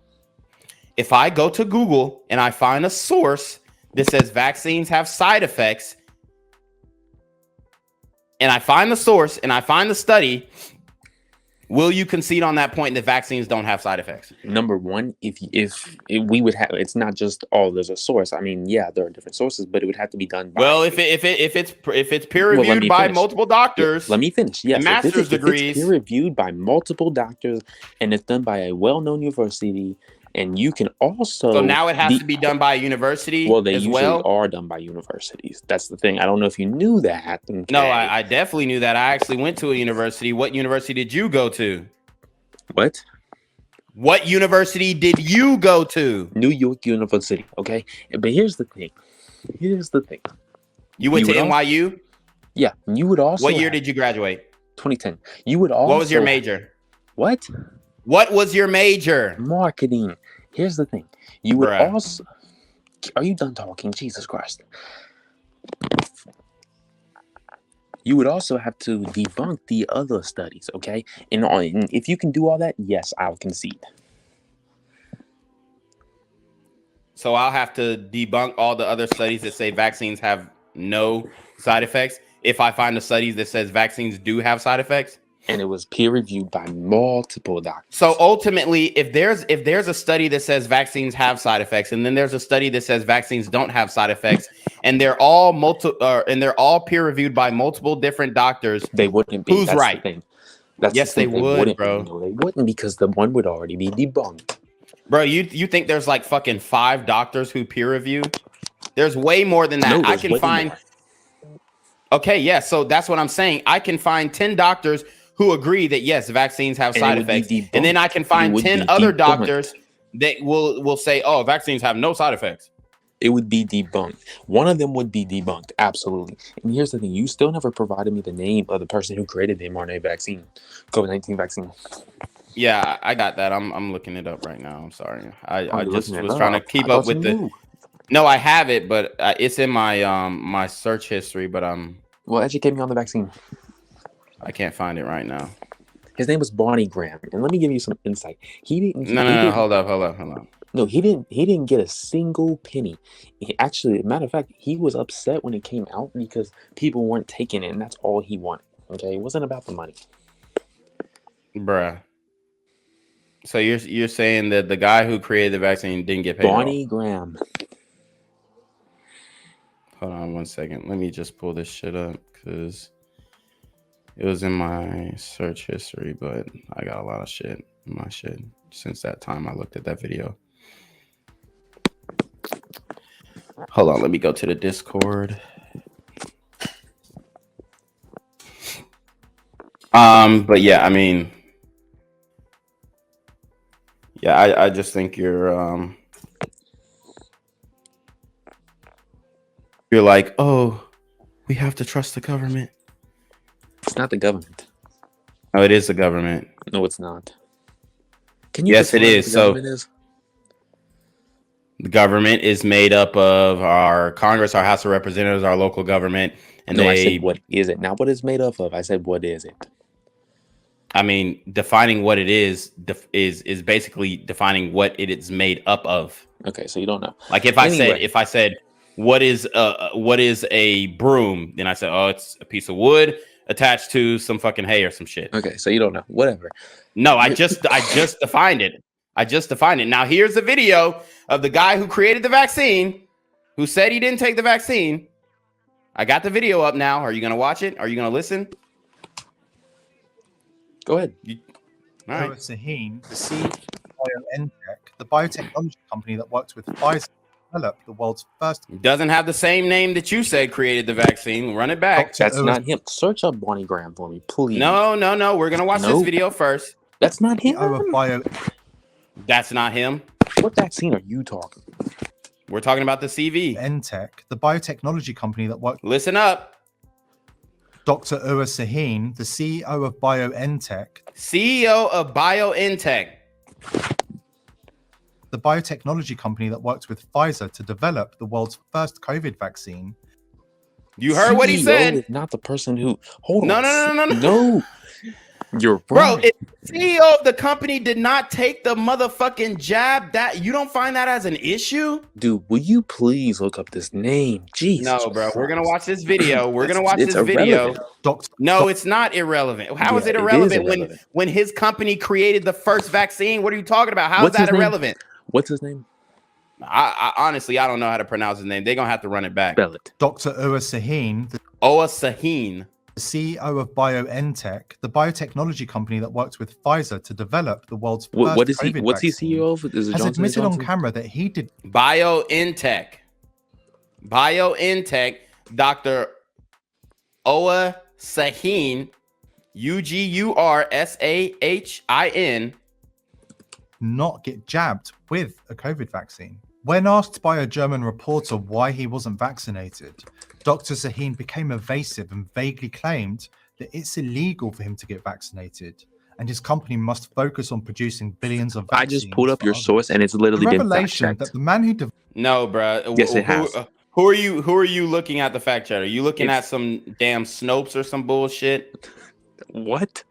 If I go to Google and I find a source that says vaccines have side effects, and I find the source and I find the study, Will you concede on that point that vaccines don't have side effects? Number one, if we would have, it's not just there's a source. I mean, yeah, there are different sources, but it would have to be done by. Well, if it's peer reviewed by multiple doctors, let me finish. Yes, master's degrees, if it's peer reviewed by multiple doctors, and it's done by a well-known university, and you can also. So now it has to be done by a university. Well, they usually are done by universities. That's the thing. I don't know if you knew that. Okay. No, I definitely knew that. I actually went to a university. What university did you go to? What university did you go to? New York University. Okay, but here's the thing. You went to NYU? Yeah, you would also. What year did you graduate? 2010. You would also. What was your major? What? What was your major? Marketing. Here's the thing. You would also. Are you done talking? Jesus Christ. You would also have to debunk the other studies, okay? And if you can do all that, yes, I'll concede. So I'll have to debunk all the other studies that say vaccines have no side effects if I find the studies that says vaccines do have side effects? And it was peer reviewed by multiple doctors. So ultimately, if there's a study that says vaccines have side effects, and then there's a study that says vaccines don't have side effects, and they're all peer reviewed by multiple different doctors, they wouldn't be. Who's That's right? The thing. That's yes, the they thing. would, bro. No, they wouldn't, because the one would already be debunked. Bro, you think there's like fucking 5 doctors who peer review? There's way more than that. No, I can find. More. Okay, yeah. So that's what I'm saying. I can find 10 doctors who agree that yes, vaccines have side effects, and then I can find 10 other doctors that will say, "Oh, vaccines have no side effects." It would be debunked. One of them would be debunked, absolutely. And here's the thing: you still never provided me the name of the person who created the mRNA vaccine, COVID-19 vaccine. Yeah, I got that. I'm looking it up right now. I'm sorry. I just was trying to keep up with the. No, I have it, but it's in my my search history. But well, educate me on the vaccine. I can't find it right now. His name was Bonnie Graham, and let me give you some insight. He didn't. No. Hold up. No, he didn't get a single penny. Actually, matter of fact, he was upset when it came out because people weren't taking it, and that's all he wanted. Okay, it wasn't about the money, bruh. So you're saying that the guy who created the vaccine didn't get paid? Bonnie Graham. Hold on 1 second. Let me just pull this shit up because it was in my search history, but I got a lot of shit in my shit since that time I looked at that video. Hold on, let me go to the Discord. But yeah, I mean, yeah, I just think you're like, oh, we have to trust the government. It's not the government. No, it is the government. No, it's not. Can you? Yes, it is. So the government is made up of our Congress, our House of Representatives, our local government, and I said, what is it? Not what it's made up of. I said, what is it? I mean, defining what it is basically defining what it is made up of. Okay, so you don't know. Like if I said what is a broom, then I said, oh, it's a piece of wood attached to some fucking hay or some shit. Okay, so you don't know. Whatever. No, I just defined it. Now here's the video of the guy who created the vaccine, who said he didn't take the vaccine. I got the video up now. Are you gonna watch it? Are you gonna listen? Go ahead. All right. Odysse, the CEO of BioNTech, the biotechnology company that works with Pfizer, developed the world's first. It doesn't have the same name that you said created the vaccine. Run it back. That's not him. Search up Bonnie Graham for me, please. No. We're gonna watch this video first. That's not him. That's not him. What vaccine are you talking? We're talking about the CV. BioNTech, the biotechnology company that works. Listen up. Dr. Odysse, the CEO of BioNTech. CEO of BioNTech. The biotechnology company that works with Pfizer to develop the world's first COVID vaccine. You heard what he said. Not the person who. Hold on. No. You're Bro, right. if the CEO of the company did not take the motherfucking jab, that you don't find that as an issue? Dude, will you please look up this name? Jesus No, bro. We're gonna Christ. watch this video. We're gonna watch It's this video. irrelevant. No, it's not irrelevant. How is Yeah, it it is irrelevant irrelevant. when his company created the first vaccine? What are you talking about? How is What's that his name? irrelevant? What's his name? I honestly, I don't know how to pronounce his name. They're gonna have to run it back. Spell it. Dr. Odysse, the Odysse. CEO of BioNTech, the biotechnology company that worked with Pfizer to develop the world's first What is he? COVID What's he vaccine, CEO of? Is it has Johnson & admitted on Johnson? camera that he did BioNTech. Dr. Odysse, UGURSAHIN. not get jabbed with a COVID vaccine. When asked by a German reporter why he wasn't vaccinated, Dr. Sahin became evasive and vaguely claimed that it's illegal for him to get vaccinated and his company must focus on producing billions of vaccines. I just pulled up for your others. source and it's literally The been revelation fact-checked. that the man who No, bro. Yes, it has. Who are you looking at the fact checker? Are you looking It's- at some damn Snopes or some bullshit? What?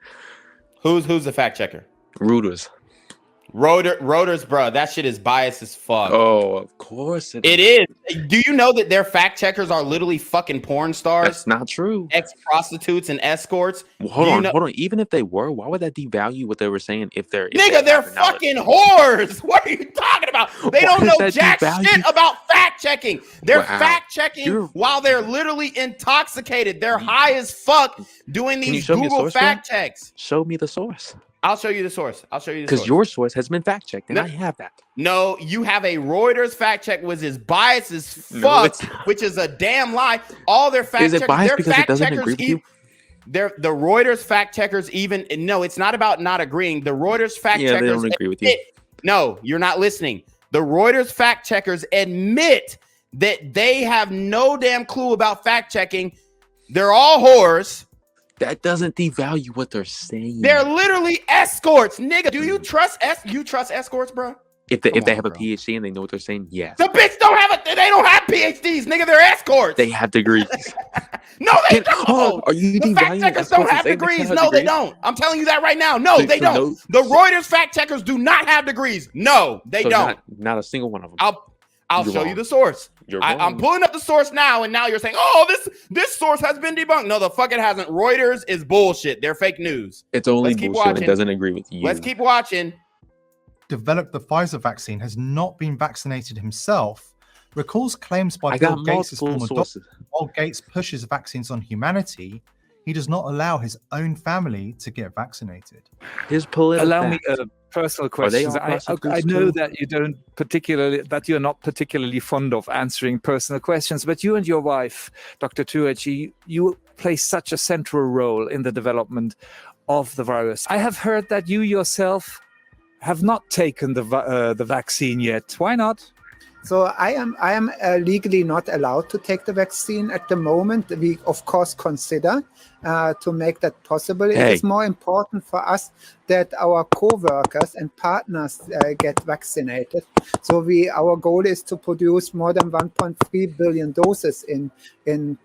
Who's the fact checker? Reuters. Reuters, bro. That shit is biased as fuck. Oh, of course It is. Do you know that their fact checkers are literally fucking porn stars? That's not true. Ex-prostitutes and escorts. Well, hold You on, know- hold on. Even if they were, why would that devalue what they were saying? If they're Nigga, they're fucking whores. What are you talking about? They Why don't does know that jack devalue- shit about fact checking. They're Wow. fact checking You're- while they're literally intoxicated. They're high as fuck doing Can you these show me a Google source, bro? fact checks. Show me the source. I'll show you the source. Because your source has been fact checked, and No. I have that. No, you have a Reuters fact check was as biased as No, fuck, it's not. which is a damn lie. All their fact Is it checkers, biased their because it fact doesn't checkers, agree with you? the Reuters fact checkers even no, it's not about not agreeing. The Reuters fact Yeah, they checkers don't agree with you. admit- No, you're not listening. The Reuters fact checkers admit that they have no damn clue about fact checking. They're all whores. That doesn't devalue what they're saying. They're literally escorts, nigga. Do you trust escorts, bro? If they Come on, have a bro. PhD and they know what they're saying, yes. The bitch don't have they don't have PhDs, nigga. They're escorts. They have degrees. No, they Can- don't. are you The fact devaluing checkers escorts don't and have saying they degrees. can't No, have they degrees? don't. I'm telling you that right now. No, So- they so don't. no- The Reuters fact checkers do not have degrees. No, they So don't. Not a single one of them. I'll You're show you wrong. the source. You're I'm wrong. pulling up the source now, and now you're saying, "Oh, this source has been debunked." No, the fuck it hasn't. Reuters is bullshit. They're fake news. It's only Let's keep bullshit. watching. It doesn't agree with you. Let's keep watching. developed the Pfizer vaccine has not been vaccinated himself, recalls claims by I Bill got Gates' multiple former sources. doctor. While Gates pushes vaccines on humanity, he does not allow his own family to get vaccinated. His political Allow me a personal Are they question. all prostitutes I know too? that you're not particularly fond of answering personal questions, but you and your wife, Dr. Tuachi, you play such a central role in the development of the virus. I have heard that you yourself have not taken the vaccine yet. Why not? So I am legally not allowed to take the vaccine at the moment. We of course consider to make that possible. It Hey. is more important for us that our co-workers and partners get vaccinated. So our goal is to produce more than 1.3 billion doses in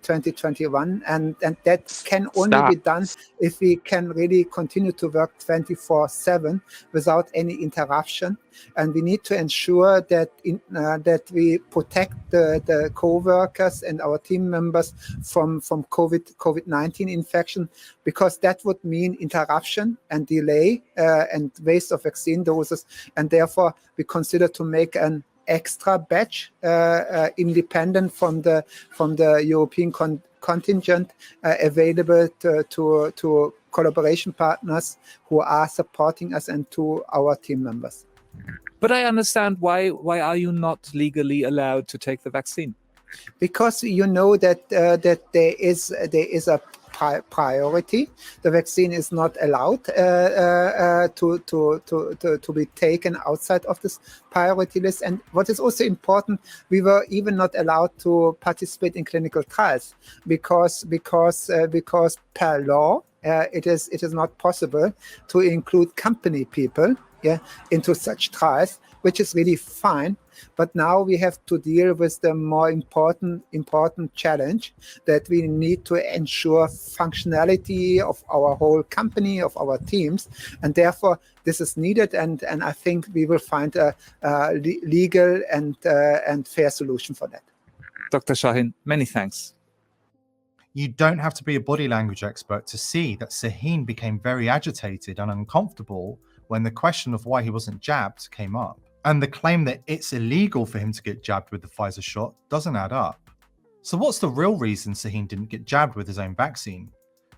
2021, and that can only be done if we can really continue to work 24/7 without any interruption. And we need to ensure that that we protect the co-workers and our team members from COVID-19 infection, because that would mean interruption and delay and waste of vaccine doses. And therefore, we consider to make an extra batch independent from the European contingent available to collaboration partners who are supporting us and to our team members. But I understand why are you not legally allowed to take the vaccine? Because you know that there is a priority. The vaccine is not allowed to be taken outside of this priority list. And what is also important, we were even not allowed to participate in clinical trials because per law it is not possible to include company people into such trials which is really fine. But now we have to deal with the more important challenge that we need to ensure functionality of our whole company, of our teams, and therefore this is needed. And I think we will find a legal and fair solution for that. Dr. Shaheen, many thanks. You don't have to be a body language expert to see that Shaheen became very agitated and uncomfortable when the question of why he wasn't jabbed came up. And the claim that it's illegal for him to get jabbed with the Pfizer shot doesn't add up. So what's the real reason Shaheen didn't get jabbed with his own vaccine?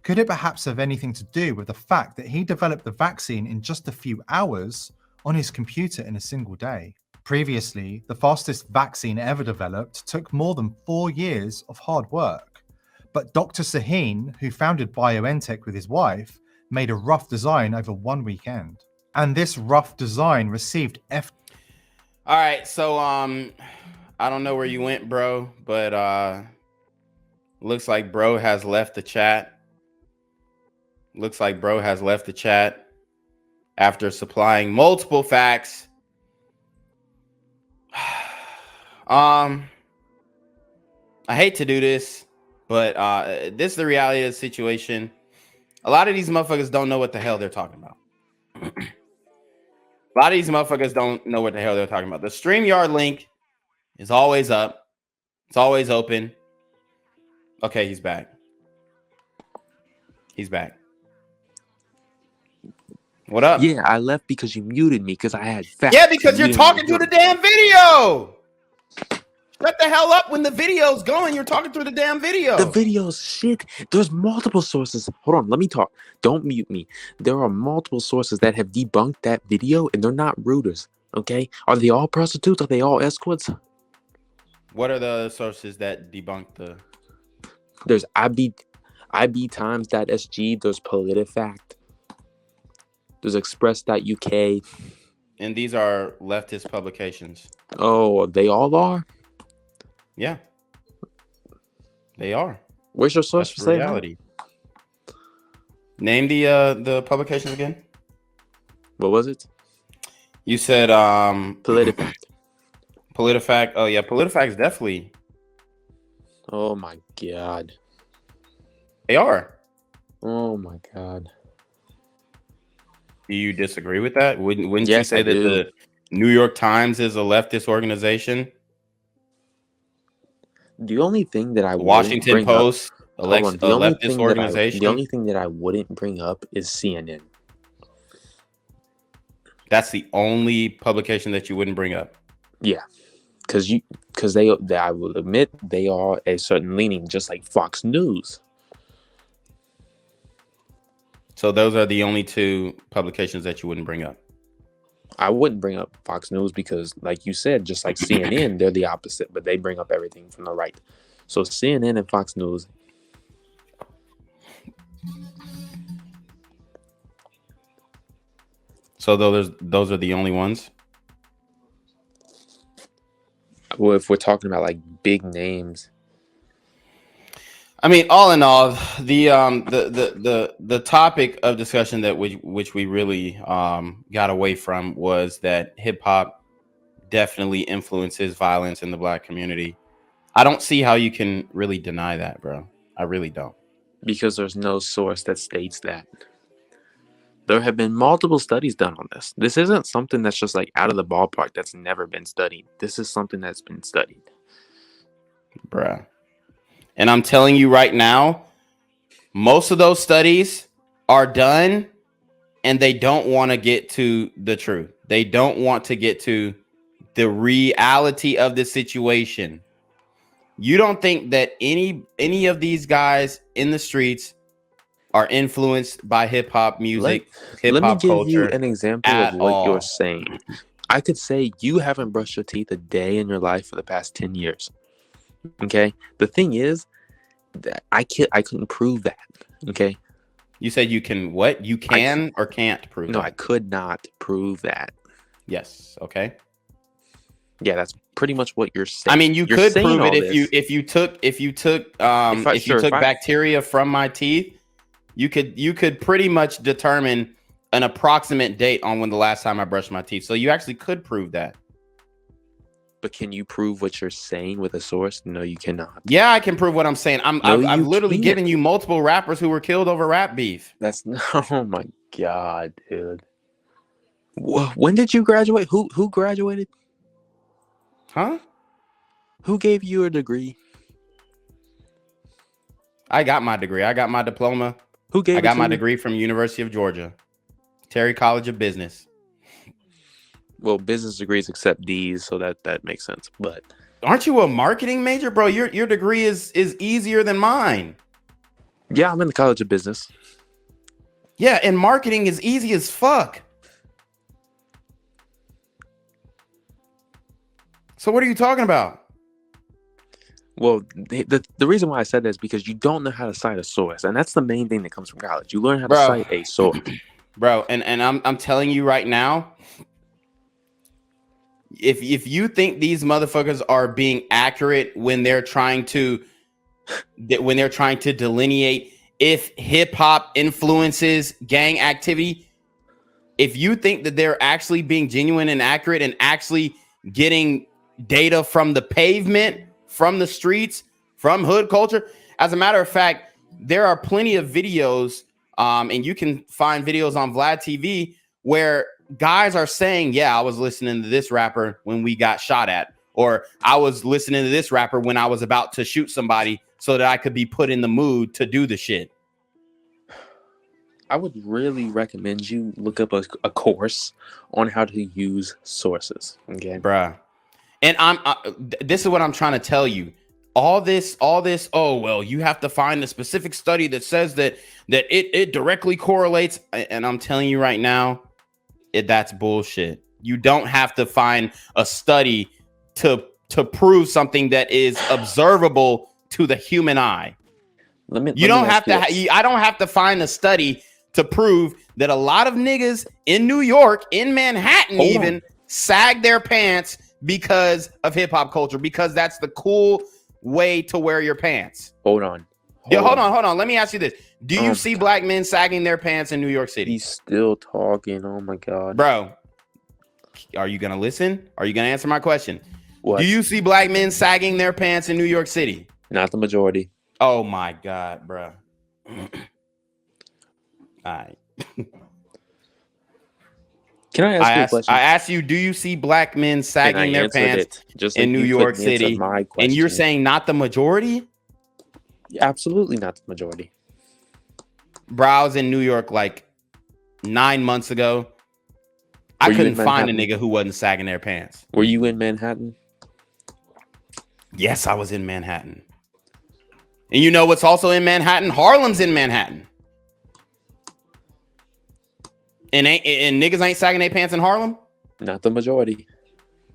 Could it perhaps have anything to do with the fact that he developed the vaccine in just a few hours on his computer in a single day? Previously, the fastest vaccine ever developed took more than 4 years of hard work. But Dr. Shaheen, who founded BioNTech with his wife, made a rough design over one weekend. And this rough design received All right, so I don't know where you went, bro, but looks like bro has left the chat. Looks like bro has left the chat after supplying multiple facts. I hate to do this, but this is the reality of the situation. A lot of these motherfuckers don't know what the hell they're talking about. A lot of these motherfuckers don't know what the hell they're talking about. The StreamYard link is always up. It's always open. Okay, he's back. He's back. What up? Yeah, I left because you muted me because I had facts. Yeah, because you're talking through the damn video. Shut the hell up when the video's going. You're talking through the damn video. The video's shit. There's multiple sources. Hold on, let me talk. Don't mute me. There are multiple sources that have debunked that video, and they're not rooters. Okay? Are they all prostitutes? Are they all escorts? What are the sources that debunk the? There's IBTimes.sg. There's PolitiFact. There's Express.uk. And these are leftist publications. Oh, they all are? Yeah. They are. Where's your source for reality? Name the publications again. What was it? You said PolitiFact. PolitiFact. Oh yeah, PolitiFact's definitely. Oh my god. They are. Oh my god. Do you disagree with that? Wouldn't you say that the New York Times is a leftist organization? The only thing that I Washington Post, a leftist organization. The only thing that I wouldn't bring up is CNN. That's the only publication that you wouldn't bring up. Yeah, because I will admit they are a certain leaning, just like Fox News. So those are the only two publications that you wouldn't bring up. I wouldn't bring up Fox News because, like you said, just like CNN, they're the opposite, but they bring up everything from the right. So CNN and Fox News. So those are the only ones. Well, if we're talking about like big names. I mean, all in all, the topic of discussion that which we really got away from was that hip hop definitely influences violence in the Black community. I don't see how you can really deny that, bro. I really don't. Because there's no source that states that. There have been multiple studies done on this. This isn't something that's just like out of the ballpark that's never been studied. This is something that's been studied. Bruh. And I'm telling you right now, most of those studies are done and they don't want to get to the truth. They don't want to get to the reality of the situation. You don't think that any of these guys in the streets are influenced by hip hop music, hip hop culture? Let me give you an example of what you're saying. I could say you haven't brushed your teeth a day in your life for the past 10 years. Okay. The thing is that I couldn't prove that. Okay. You said you can what? You can or can't prove that? No, I could not prove that. Yes. Okay. Yeah, that's pretty much what you're saying. I mean, you could prove it if you took bacteria from my teeth. You could pretty much determine an approximate date on when the last time I brushed my teeth. So you actually could prove that. But can you prove what you're saying with a source? No, you cannot. Yeah, I can prove what I'm saying. I've literally given you multiple rappers who were killed over rap beef. That's oh my god, dude. When did you graduate? Who graduated? Huh? Who gave you a degree? I got my degree. I got my diploma. Who gave I it got to my you? degree from University of Georgia, Terry College of Business. Well, business degrees accept D's, so that makes sense. But aren't you a marketing major, bro? Your degree is easier than mine. Yeah, I'm in the College of Business. Yeah, and marketing is easy as fuck. So what are you talking about? Well, the reason why I said that is because you don't know how to cite a source, and that's the main thing that comes from college. You learn how to cite a source, bro. And I'm telling you right now, if you think these motherfuckers are being accurate when they're trying to delineate if hip hop influences gang activity, if you think that they're actually being genuine and accurate and actually getting data from the pavement, from the streets, from hood culture. As a matter of fact, there are plenty of videos, and you can find videos on Vlad TV where guys are saying, yeah, I was listening to this rapper when we got shot at, or I was listening to this rapper when I was about to shoot somebody so that I could be put in the mood to do the shit. I would really recommend you look up a course on how to use sources. Okay, bruh. And this is what I'm trying to tell you. All this, oh, well, you have to find a specific study that says that it directly correlates. And I'm telling you right now, that's bullshit. You don't have to find a study to prove something that is observable to the human eye. I don't have to find a study to prove that a lot of niggas in New York, in Manhattan, sag their pants because of hip hop culture, because that's the cool way to wear your pants. Hold on. Hold on. Let me ask you this. Do you see black men sagging their pants in New York City? He's still talking. Oh my God. Bro, are you going to listen? Are you going to answer my question? What? Do you see black men sagging their pants in New York City? Not the majority. Oh my God, bro. All right. Can I ask you a question? I asked you, do you see black men sagging their pants in New York City? And you're saying not the majority? Absolutely not the majority. Bro, I was in New York like 9 months ago. I couldn't find a nigga who wasn't sagging their pants. Were you in Manhattan? Yes, I was in Manhattan. And you know what's also in Manhattan? Harlem's in Manhattan. And niggas ain't sagging their pants in Harlem? Not the majority.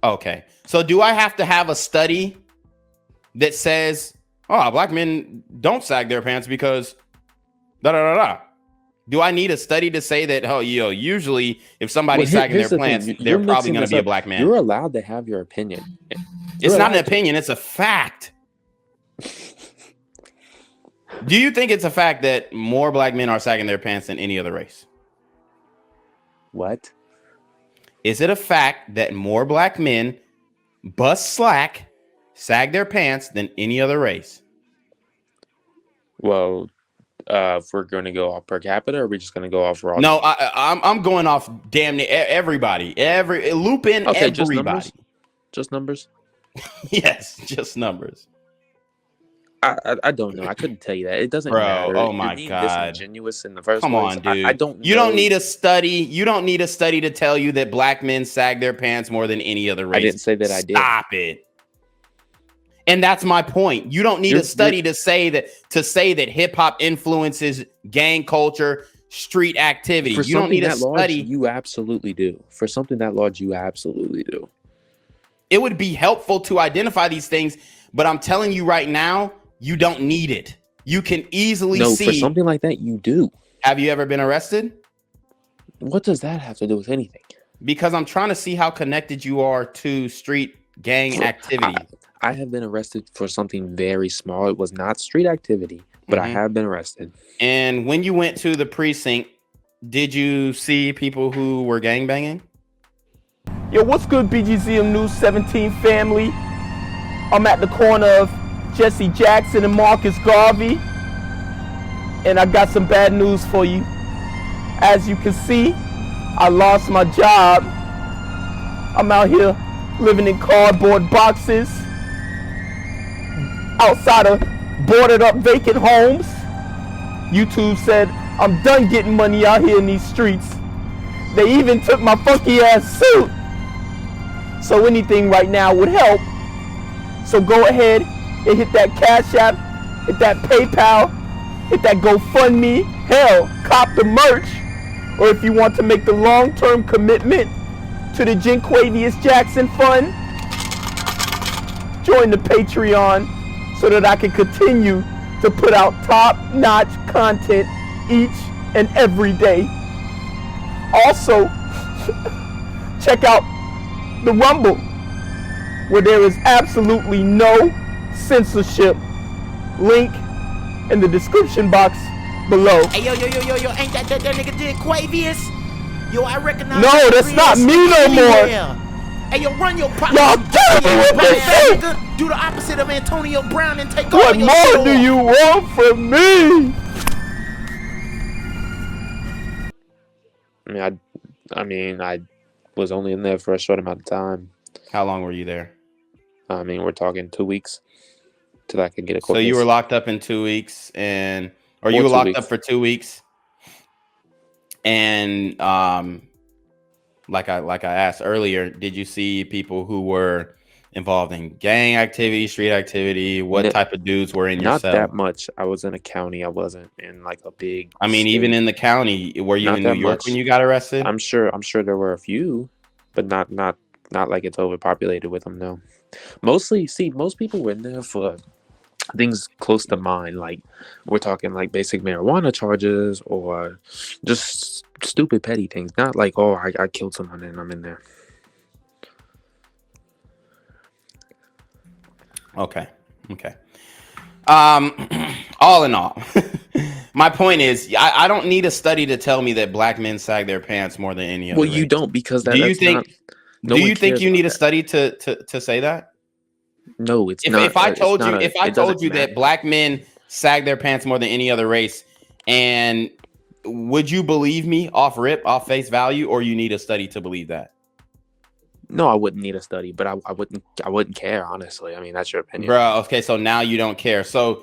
Okay. So do I have to have a study that says, oh, black men don't sag their pants because da-da-da-da? Do I need a study to say that, oh, usually if somebody's sagging their pants, they're probably going to be a black man? You're allowed to have your opinion. It's not an opinion. It's a fact. Do you think it's a fact that more black men are sagging their pants than any other race? What? Is it a fact that more black men bust slack, sag their pants than any other race? Well, if we're going to go off per capita, or are we just going to go off raw? No, I'm going off damn near everybody. Loop in everybody. Just numbers? Yes, just numbers. I don't know. I couldn't tell you that. It doesn't matter. Oh my God. Disingenuous in the first place. Come on, dude. I don't. You don't need a study. You don't need a study to tell you that black men sag their pants more than any other race. I didn't say that I did. Stop it. And that's my point. You don't need a study to say that hip hop influences gang culture, street activity. You don't need a study. You absolutely do. For something that large, you absolutely do. It would be helpful to identify these things, but I'm telling you right now, you don't need it. You can easily see. No, for something like that, you do. Have you ever been arrested? What does that have to do with anything? Because I'm trying to see how connected you are to street gang activity. I have been arrested for something very small. It was not street activity, but I have been arrested. And when you went to the precinct, did you see people who were gangbanging? Yo, what's good, BGZM News 17 family? I'm at the corner of Jesse Jackson and Marcus Garvey, and I got some bad news for you. As you can see, I lost my job. I'm out here living in cardboard boxes outside of boarded up vacant homes. YouTube said I'm done getting money out here in these streets. They even took my funky ass suit. So anything right now would help. So go ahead and hit that Cash App, hit that PayPal, hit that GoFundMe. Hell, cop the merch. Or if you want to make the long-term commitment to the Jinquavius Jackson Fund, join the Patreon so that I can continue to put out top-notch content each and every day. Also, check out the Rumble, where there is absolutely no censorship. Link in the description box below. Hey, yo, ain't that nigga Jinquavius? Yo, I recognize. No, that's not me no more. Hey, yo, run your pop. Y'all killing me with this shit. Do the opposite of Antonio Brown and take What all your more do you want from me? I was only in there for a short amount of time. How long were you there? I mean, we're talking 2 weeks till I could get a court So you case. were locked up in 2 weeks, or Or you were 2 locked weeks. up for 2 weeks, and like I asked earlier, did you see people who were involved in gang activity, street activity? What type of dudes were in your Not cell? that much. I was in a county. I wasn't in like a big. I mean, even in the county, were you Not in New that York much. when you got arrested? I'm sure there were a few, but not like it's overpopulated with them. No, most people were in there for things close to mine. Like we're talking like basic marijuana charges or just stupid petty things. Not like, oh, I killed someone and I'm in there. Okay. All in all, my point is, I don't need a study to tell me that black men sag their pants more than any other. Well, you race. don't, because do you that's think? not, no do one you think cares you about need a that. study to say that? No, it's If, not. if I it's told not you, a- if I it told doesn't you matter. that black men sag their pants more than any other race, and would you believe me off off face value, or you need a study to believe that? No, I wouldn't need a study, but I wouldn't care, honestly. I mean, that's your opinion. Bro, okay, so now you don't care. So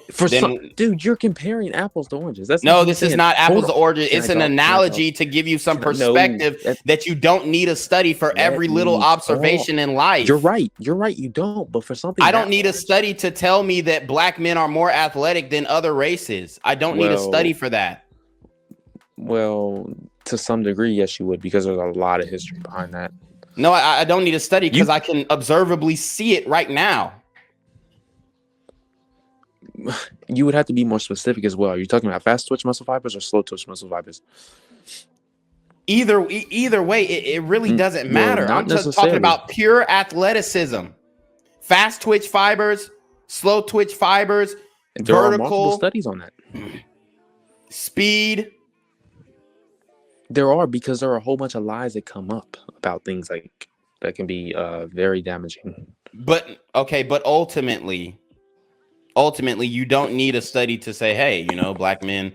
Dude, you're comparing apples to oranges. That's no, like this me is saying- not apples to Hold on. oranges. Can It's I an talk? Can I analogy talk? to give you some Can I- no, perspective that you don't need a study for every little me observation talk. in life. You're right. You don't. But for something, I don't that need a large- study to tell me that black men are more athletic than other races. I don't need a study for that. Well, to some degree, yes, you would, because there's a lot of history behind that. No, I don't need a study because I can observably see it right now. You would have to be more specific as well. Are you talking about fast twitch muscle fibers or slow twitch muscle fibers? Either way, it really doesn't well, matter. not I'm just necessarily. talking about pure athleticism. Fast twitch fibers, slow twitch fibers, And there are multiple vertical studies on that. speed. There are, because there are a whole bunch of lies that come up about things like that can be very damaging. But ultimately, you don't need a study to say, hey, black men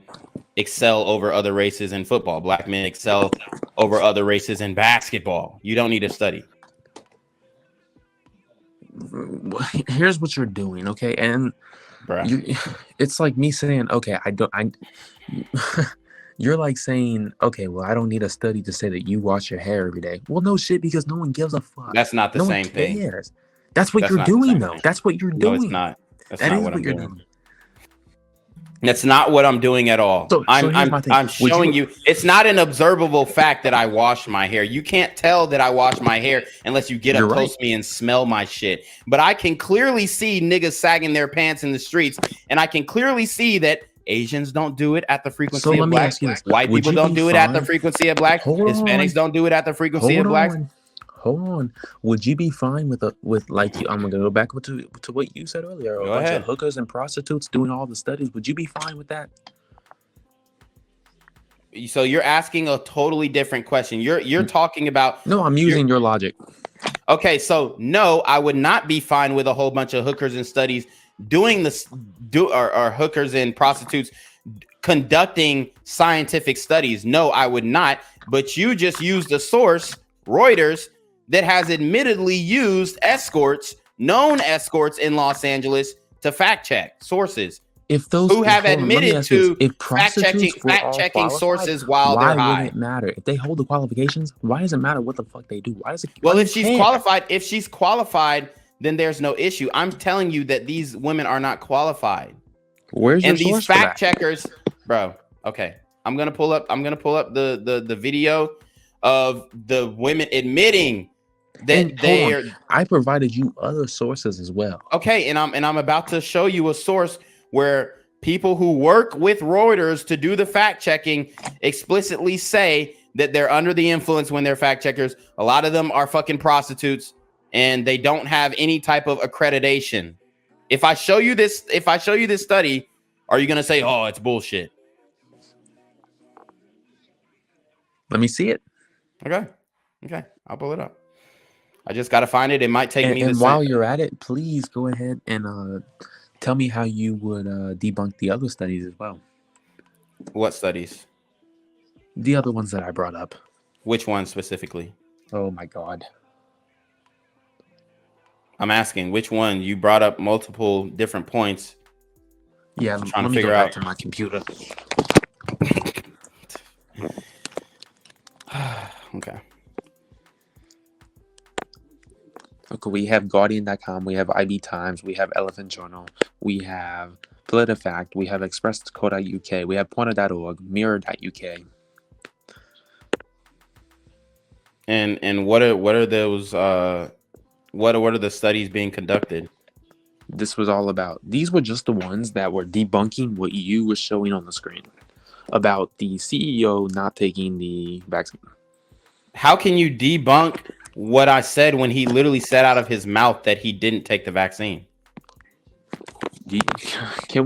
excel over other races in football. Black men excel over other races in basketball. You don't need a study. Here's what you're doing, okay? And it's like me saying, okay, you're like saying, okay, well, I don't need a study to say that you wash your hair every day. Well, no shit, because no one gives a fuck. That's not the No same one thing. cares. That's what That's you're not the doing, same though. thing. That's what you're No, doing. it's not. That's That not is what I'm you're doing. That's not what I'm doing at all. So here's my thing. I'm Would showing you. It's not an observable fact that I wash my hair. You can't tell that I wash my hair unless you get up You're close right. to me and smell my shit. But I can clearly see niggas sagging their pants in the streets, and I can clearly see that Asians don't do it at the frequency So of let me black. ask you this. White Would people you don't be do it at the fine- frequency of black. Hold Hispanics on. don't do it at the frequency of black. Hold on. Would you be fine with like I'm gonna go back to what you said earlier? A Go bunch ahead. of hookers and prostitutes doing all the studies. Would you be fine with that? So you're asking a totally different question. You're talking about. No, I'm using your logic. Okay, so no, I would not be fine with a whole bunch of hookers and studies doing this, or hookers and prostitutes conducting scientific studies. No, I would not. But you just used a source, Reuters, that has admittedly used escorts, known escorts in Los Angeles, to fact check sources. If those who have admitted to fact fact checking sources while they're high. Why would it matter if they hold the qualifications? Why does it matter what the fuck they do? Why does it? Well, if she's qualified, then there's no issue. I'm telling you that these women are not qualified. Where's your source these fact checkers, bro? Okay, I'm gonna pull up the video of the women admitting that they are. I provided you other sources as well. Okay, and I'm about to show you a source where people who work with Reuters to do the fact checking explicitly say that they're under the influence when they're fact checkers. A lot of them are fucking prostitutes and they don't have any type of accreditation. If I show you this study, are you going to say, "Oh, it's bullshit"? Let me see it. Okay. I'll pull it up. I just got to find it. It might take me. And while you're at it, please go ahead and tell me how you would debunk the other studies as well. What studies? The other ones that I brought up. Which ones specifically? Oh my God. I'm asking which one. You brought up multiple different points. Yeah, I'm trying to let me figure go out back to my computer. Okay. Okay, we have Guardian.com, we have IB Times, we have Elephant Journal, we have PolitiFact, we have Express.co.uk, we have Pointer.org, Mirror.uk. And what are those? What are the studies being conducted? This was all about. These were just the ones that were debunking what you were showing on the screen about the CEO not taking the vaccine. How can you debunk what I said when he literally said out of his mouth that he didn't take the vaccine? Can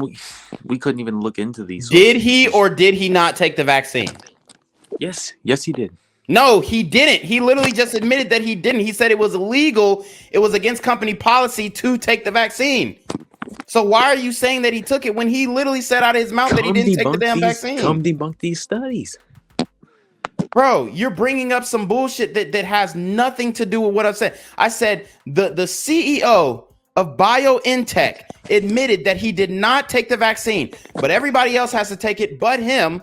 we couldn't even look into these. Did he or did he not take the vaccine? Yes, he did. No, he didn't. He literally just admitted that he didn't. He said it was illegal. It was against company policy to take the vaccine. So why are you saying that he took it when he literally said out of his mouth that he didn't take the damn vaccine? Come debunk these studies. Bro, you're bringing up some bullshit that has nothing to do with what I said. I said the CEO of BioNTech admitted that he did not take the vaccine, but everybody else has to take it but him.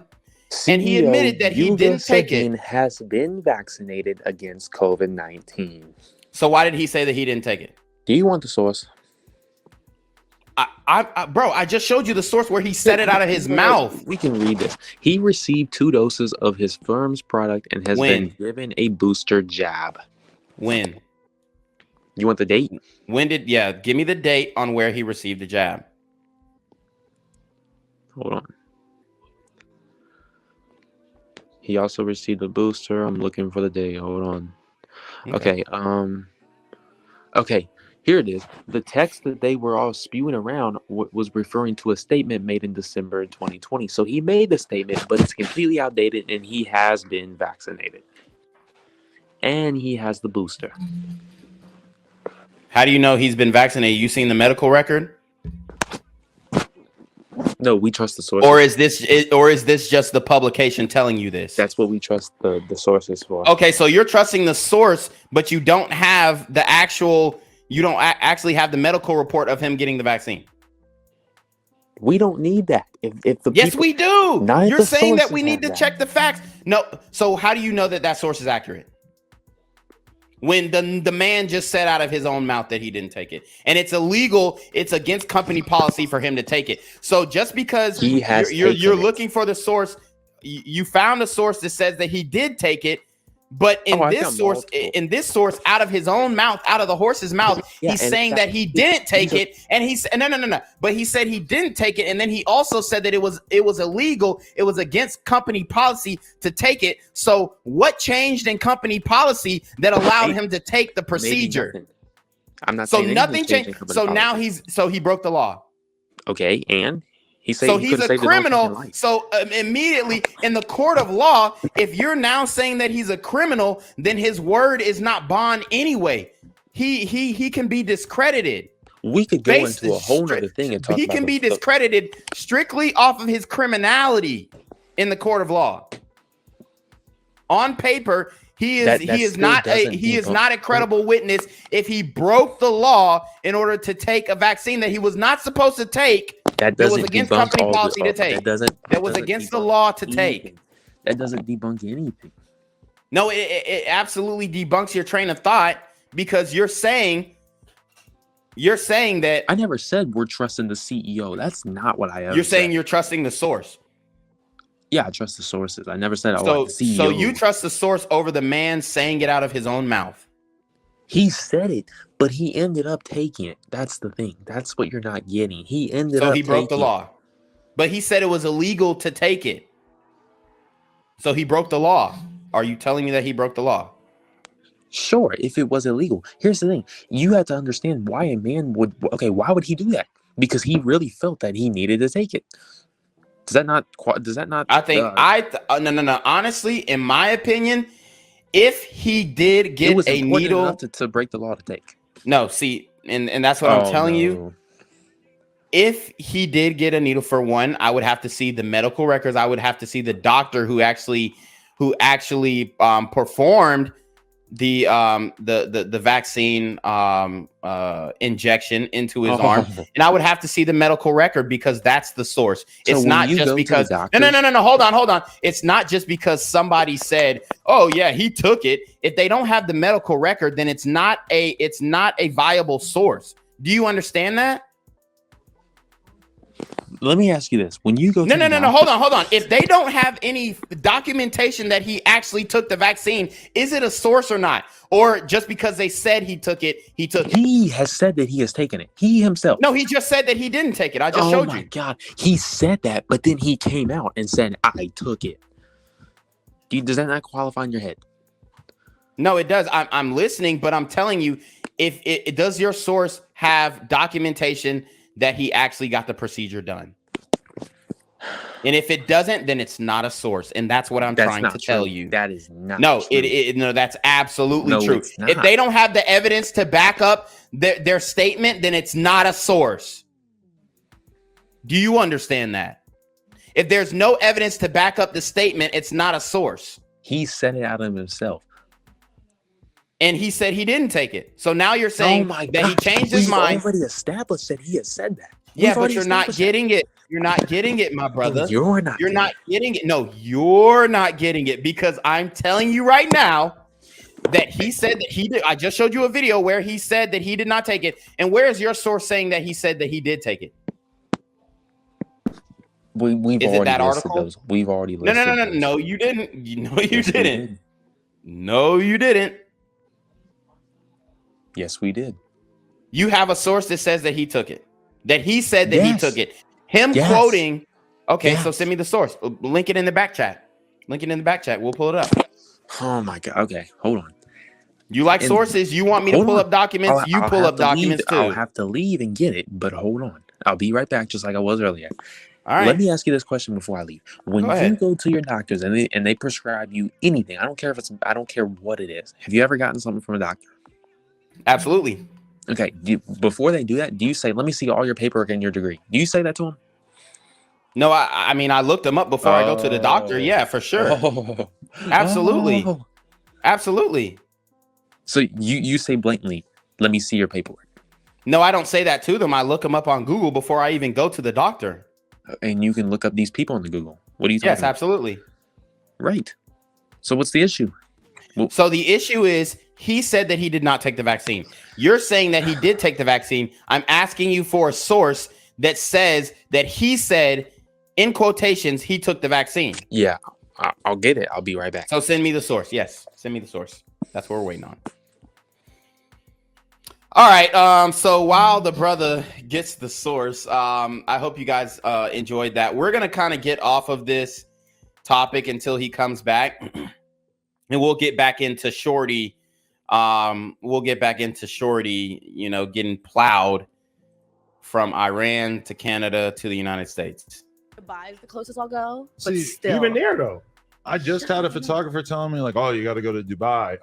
And he admitted that he didn't take it. Has been vaccinated against COVID-19. So why did he say that he didn't take it? Do you want the source? Bro, I just showed you the source where he said it out of his mouth. We can read this. He received 2 doses of his firm's product and has been given a booster jab. When? You want the date? Give me the date on where he received the jab. Hold on. He also received a booster. I'm looking for the day. Hold on. Okay. Okay. Here it is. The text that they were all spewing around was referring to a statement made in December 2020. So he made the statement, but it's completely outdated, and he has been vaccinated. And he has the booster. How do you know he's been vaccinated? You seen the medical record? No, we trust the source. Or is this just the publication telling you this? That's what we trust the sources for. Okay, so you're trusting the source, but you don't have the actual. You don't actually have the medical report of him getting the vaccine. We don't need that. Yes, we do. You're saying that we need to check the facts. No. So how do you know that source is accurate? When the man just said out of his own mouth that he didn't take it, and it's illegal, it's against company policy for him to take it. So just because you're looking for the source, you found a source that says that he did take it, but in this source, out of his own mouth, out of the horse's mouth, he's saying that he didn't take it, and he said no. But he said he didn't take it, and then he also said that it was illegal, it was against company policy to take it. So what changed in company policy that allowed him to take the procedure? I'm not so saying nothing changed. So now he broke the law. Okay, and He said So he he's could've a saved his own fucking criminal. life. So immediately in the court of law, if you're now saying that he's a criminal, then his word is not bond anyway. He can be discredited. We could go into a whole nother thing and talk He about can be discredited strictly off of his criminality in the court of law. On paper, he is not a credible witness if he broke the law in order to take a vaccine that he was not supposed to take. That was against company policy to take. That was against the law to take. That doesn't debunk anything. No, it absolutely debunks your train of thought, because you're saying that I never said we're trusting the CEO. That's not what I ever you're saying said. you're trusting the source. Yeah, I trust the sources. I never said I So, like the CEO. so you trust the source over the man saying it out of his own mouth. He said it, but he ended up taking it. That's the thing. That's what you're not getting. He ended up So he broke the taking it. law. But he said it was illegal to take it. So he broke the law. Are you telling me that he broke the law? Sure, if it was illegal. Here's the thing. You have to understand why a man would... Okay, why would he do that? Because he really felt that he needed to take it. Does that not... I think... No. Honestly, in my opinion, if he did get it was a important needle... enough to break the law to take. No, see, and that's what I'm telling you. If he did get a needle, for one, I would have to see the medical records. I would have to see the doctor who actually performed the vaccine injection into his arm, and I would have to see the medical record, because that's the source. It's not just because no. Hold on. It's not just because somebody said, "Oh yeah, he took it." If they don't have the medical record, then it's not a viable source. Do you understand that? Let me ask you this. When you go No. Hold on. If they don't have any documentation that he actually took the vaccine, is it a source or not? Or just because they said he took it, he took it? He has said that he has taken it. He himself. No, he just said that he didn't take it. I just showed you. Oh my God. He said that, but then he came out and said, I took it. Does that not qualify in your head? No, it does. I'm listening, but I'm telling you, if it does your source have documentation that he actually got the procedure done? And if it doesn't, then it's not a source, and that's what I'm trying to tell you. That is not no. True. No, that's absolutely true. It's not. If they don't have the evidence to back up their statement, then it's not a source. Do you understand that? If there's no evidence to back up the statement, it's not a source. He said it out of himself. And he said he didn't take it. So now you're saying that he changed his mind. We've already established that he has said that. Yeah, but you're not getting it. You're not getting it, my brother. You're not getting it. No, you're not getting it, because I'm telling you right now that he said that he did. I just showed you a video where he said that he did not take it. And where is your source saying that he said that he did take it? We've already listed those. We've already listed those. No, you didn't. You didn't. No, you didn't. Yes, we did. You have a source that says that he took it. That he said that he took it. Him quoting. Okay, so send me the source. Link it in the back chat. We'll pull it up. Oh my God. Okay, hold on. You like sources? You want me to pull up documents? You pull up documents too. I'll have to leave and get it, but hold on. I'll be right back, just like I was earlier. All right. Let me ask you this question before I leave. When you go to your doctors and they prescribe you anything, I don't care what it is. Have you ever gotten something from a doctor? Absolutely. Okay. Before they do that, do you say, "Let me see all your paperwork and your degree"? Do you say that to them? No, I mean, I looked them up before I go to the doctor. Yeah, for sure. Absolutely. Absolutely. So you say blatantly, "Let me see your paperwork." No, I don't say that to them. I look them up on Google before I even go to the doctor. And you can look up these people on the Google. What are you talking about? Yes, absolutely. Right. So what's the issue? Well, so the issue is he said that he did not take the vaccine. You're saying that he did take the vaccine. I'm asking you for a source that says that he said, in quotations, he took the vaccine. Yeah, I'll get it. I'll be right back. So send me the source. Yes, send me the source. That's what we're waiting on. All right. So while the brother gets the source, I hope you guys enjoyed that. We're going to kind of get off of this topic until he comes back. And we'll get back into Shorty. Getting plowed from Iran to Canada to the United States. Dubai is the closest I'll go, but See, still. Even there though. I just had a photographer telling me like, oh, you got to go to Dubai.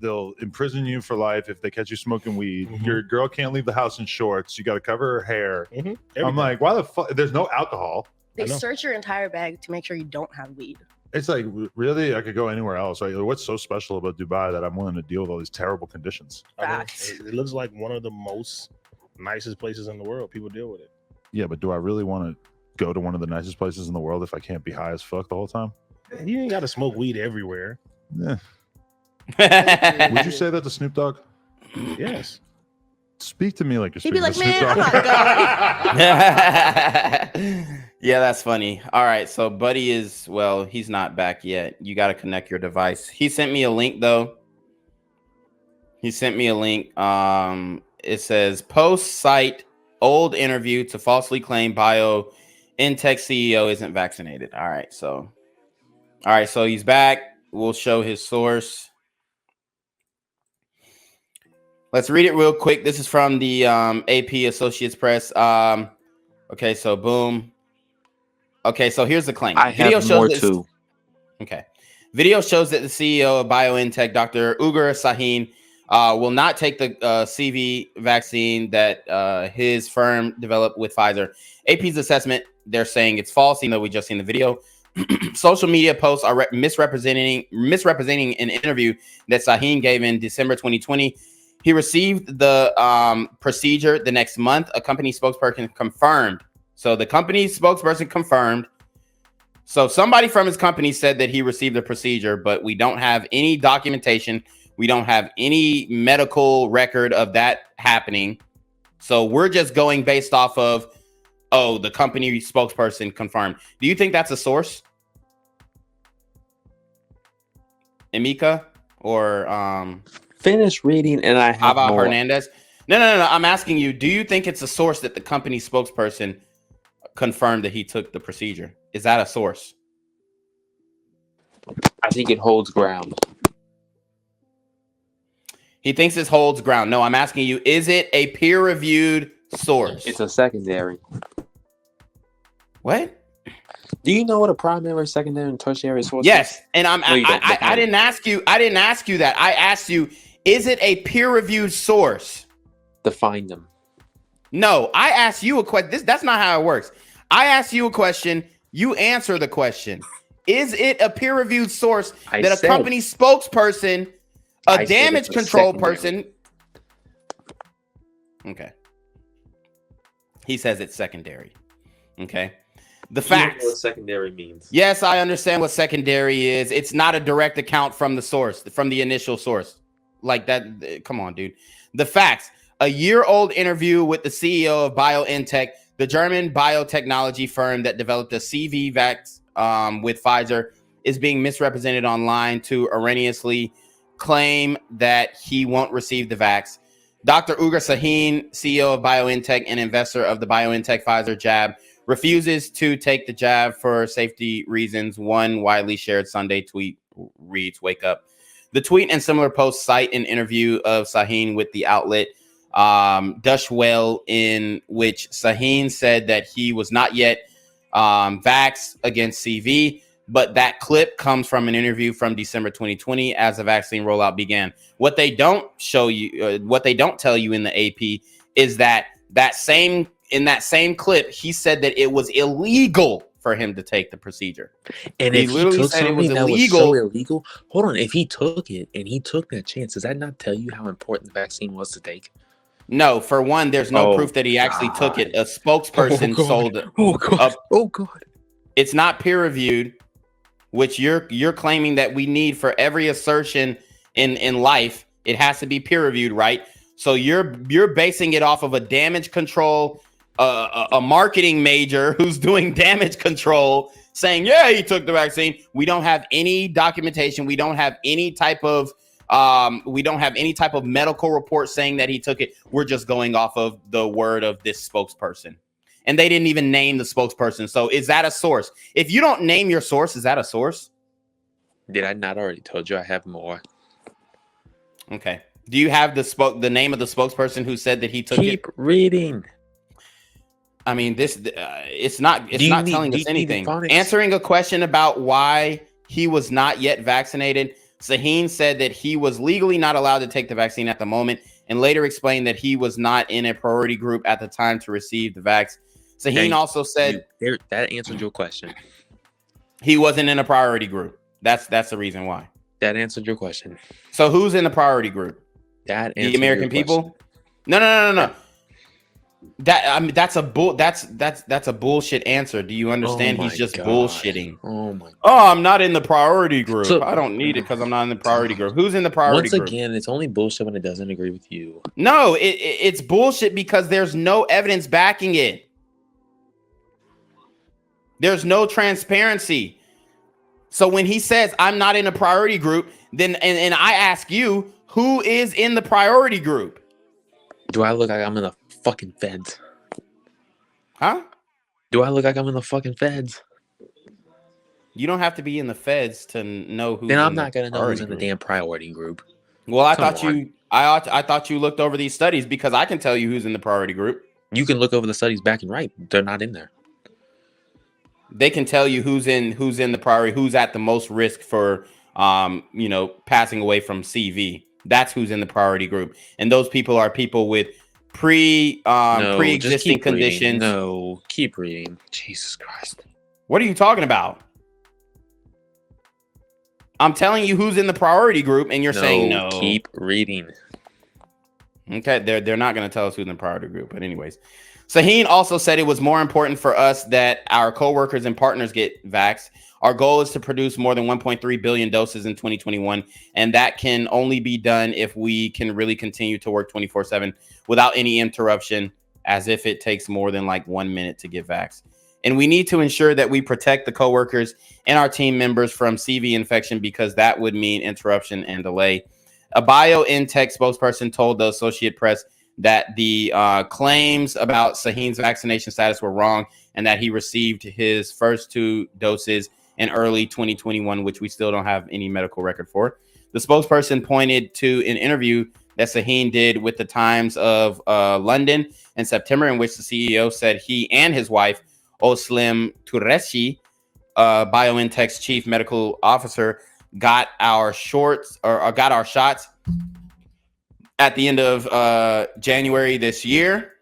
They'll imprison you for life if they catch you smoking weed. Your girl can't leave the house in shorts. You got to cover her hair. I'm like, why the fuck? There's no alcohol. They search your entire bag to make sure you don't have weed. It's like, really? I could go anywhere else. Like, what's so special about Dubai that I'm willing to deal with all these terrible conditions? I mean, it looks like one of the most nicest places in the world. People deal with it. Yeah, but do I really want to go to one of the nicest places in the world if I can't be high as fuck the whole time? You ain't got to smoke weed everywhere. Yeah. Would you say that to Snoop Dogg? Yes. Speak to me like you're He'd be speaking like, to Snoop man, Dogg. I'm not going. Yeah, that's funny. All right, so Buddy is, well, he's not back yet. You got to connect your device. He sent me a link though. He sent me a link. It says post cite old interview to falsely claim BioNTech CEO isn't vaccinated. All right, so he's back. We'll show his source. Let's read it real quick. This is from the AP Associates Press. Okay, so boom. Okay, so here's the claim. I have more too. Okay. Video shows that the CEO of BioNTech, Dr. Ugur Sahin, will not take the CV vaccine that his firm developed with Pfizer. AP's assessment, they're saying it's false, even though we just seen the video. Social media posts are misrepresenting an interview that Sahin gave in December 2020. He received the procedure the next month. A company spokesperson confirmed. So the company spokesperson confirmed. So somebody from his company said that he received the procedure, but we don't have any documentation. We don't have any medical record of that happening. So we're just going based off of, oh, the company spokesperson confirmed. Do you think that's a source? Emika or finish reading and I have Ava more. Hernandez? No. I'm asking you, do you think it's a source that the company spokesperson confirmed that he took the procedure? Is that a source? I think it holds ground. He thinks this holds ground. No, I'm asking you, is it a peer-reviewed source? It's a secondary. What? Do you know what a primary, secondary, and tertiary source is? Yes, and No, you don't. I didn't ask you. I didn't ask you that. I asked you, is it a peer-reviewed source? Define them. No, I asked you a question. That's not how it works. I asked you a question. You answer the question. Is it a peer-reviewed source that a company spokesperson, a damage control person? Okay. He says it's secondary. Okay. The facts. You know what secondary means. Yes, I understand what secondary is. It's not a direct account from the source, from the initial source. Like that. Come on, dude. The facts. A year-old interview with the CEO of BioNTech, the German biotechnology firm that developed a CV vax with Pfizer, is being misrepresented online to erroneously claim that he won't receive the vax. Dr. Ugur Sahin, CEO of BioNTech and investor of the BioNTech Pfizer jab, refuses to take the jab for safety reasons. One widely shared Sunday tweet reads, "Wake up." The tweet and similar posts cite an interview of Sahin with the outlet Dushwell, in which Sahin said that he was not yet vaxxed against CV, but that clip comes from an interview from December 2020 as the vaccine rollout began. What they don't show you, what they don't tell you in the AP is that in that same clip, he said that it was illegal for him to take the procedure. And he if literally he took said it was something that illegal. was so illegal, hold on. If he took it and he took that chance, does that not tell you how important the vaccine was to take? No, for one, there's no proof that he actually took it. A spokesperson sold it. Oh God. It's not peer reviewed, which you're claiming that we need for every assertion in life. It has to be peer reviewed, right? So you're basing it off of a damage control, a marketing major who's doing damage control, saying, yeah, he took the vaccine. We don't have any documentation. We don't have any type of medical report saying that he took it. We're just going off of the word of this spokesperson. And they didn't even name the spokesperson. So is that a source? If you don't name your source, is that a source? Did I not already told you I have more? Okay. Do you have the name of the spokesperson who said that he took it? Keep reading. I mean, it's not telling us anything. phonics? Answering a question about why he was not yet vaccinated, Sahin said that he was legally not allowed to take the vaccine at the moment, and later explained that he was not in a priority group at the time to receive the vax. Sahin also said that answered your question. He wasn't in a priority group. That's the reason why. That answered your question. So who's in the priority group? That the American people? No. That's a bullshit answer. Do you understand? He's just bullshitting. Oh my. Oh, I'm not in the priority group. So, I don't need it because I'm not in the priority group. Who's in the priority group? Once again, it's only bullshit when it doesn't agree with you. No, it's bullshit because there's no evidence backing it. There's no transparency. So when he says I'm not in a priority group, then and I ask you, who is in the priority group? Do I look like I'm in the fucking feds? Huh? Do I look like I'm in the fucking feds? You don't have to be in the feds to know who. Then I'm not gonna know who's in the damn priority group. Well, I thought you looked over these studies because I can tell you who's in the priority group. You can look over the studies back and right. They're not in there. They can tell you who's in the priority, who's at the most risk for passing away from CV. That's who's in the priority group. And those people are people with pre-existing conditions. No, keep reading. Jesus Christ. What are you talking about? I'm telling you who's in the priority group and you're saying no. Keep reading. Okay, they're not going to tell us who's in the priority group, but anyways. Sahin also said it was more important for us that our coworkers and partners get vaxxed. Our goal is to produce more than 1.3 billion doses in 2021, and that can only be done if we can really continue to work 24/7 without any interruption, as if it takes more than like 1 minute to get vaxxed. And we need to ensure that we protect the coworkers and our team members from CV infection because that would mean interruption and delay. A BioNTech spokesperson told the Associated Press that the claims about Sahin's vaccination status were wrong and that he received his first 2 doses in early 2021, which we still don't have any medical record for. The spokesperson pointed to an interview that Sahin did with the Times of London in September, in which the CEO said he and his wife, Özlem Türeci, BioNTech's chief medical officer, got our shots at the end of January this year.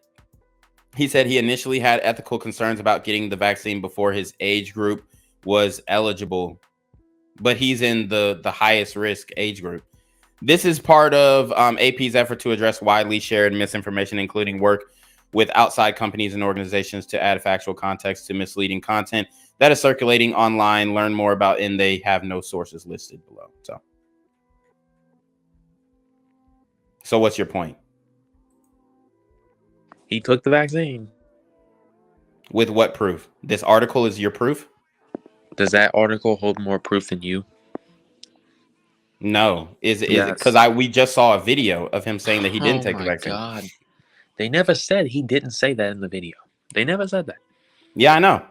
He said he initially had ethical concerns about getting the vaccine before his age group was eligible, but he's in the highest risk age group. This is part of AP's effort to address widely shared misinformation, including work with outside companies and organizations to add factual context to misleading content that is circulating online. Learn more about, and they have no sources listed below. So what's your point? He took the vaccine. With what proof? This article is your proof? Does that article hold more proof than you? No. Is it because we just saw a video of him saying that he didn't take the vaccine? Oh my God. They never said he didn't say that in the video. They never said that. Yeah, I know.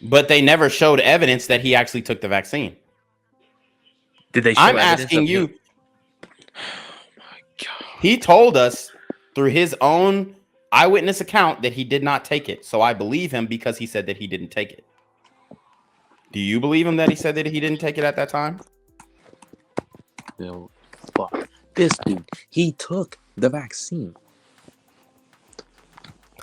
But they never showed evidence that he actually took the vaccine. Did they show I'm evidence asking you. Him? Oh my God. He told us through his own eyewitness account that he did not take it. So I believe him because he said that he didn't take it. Do you believe him that he said that he didn't take it at that time? No, fuck. This dude, he took the vaccine.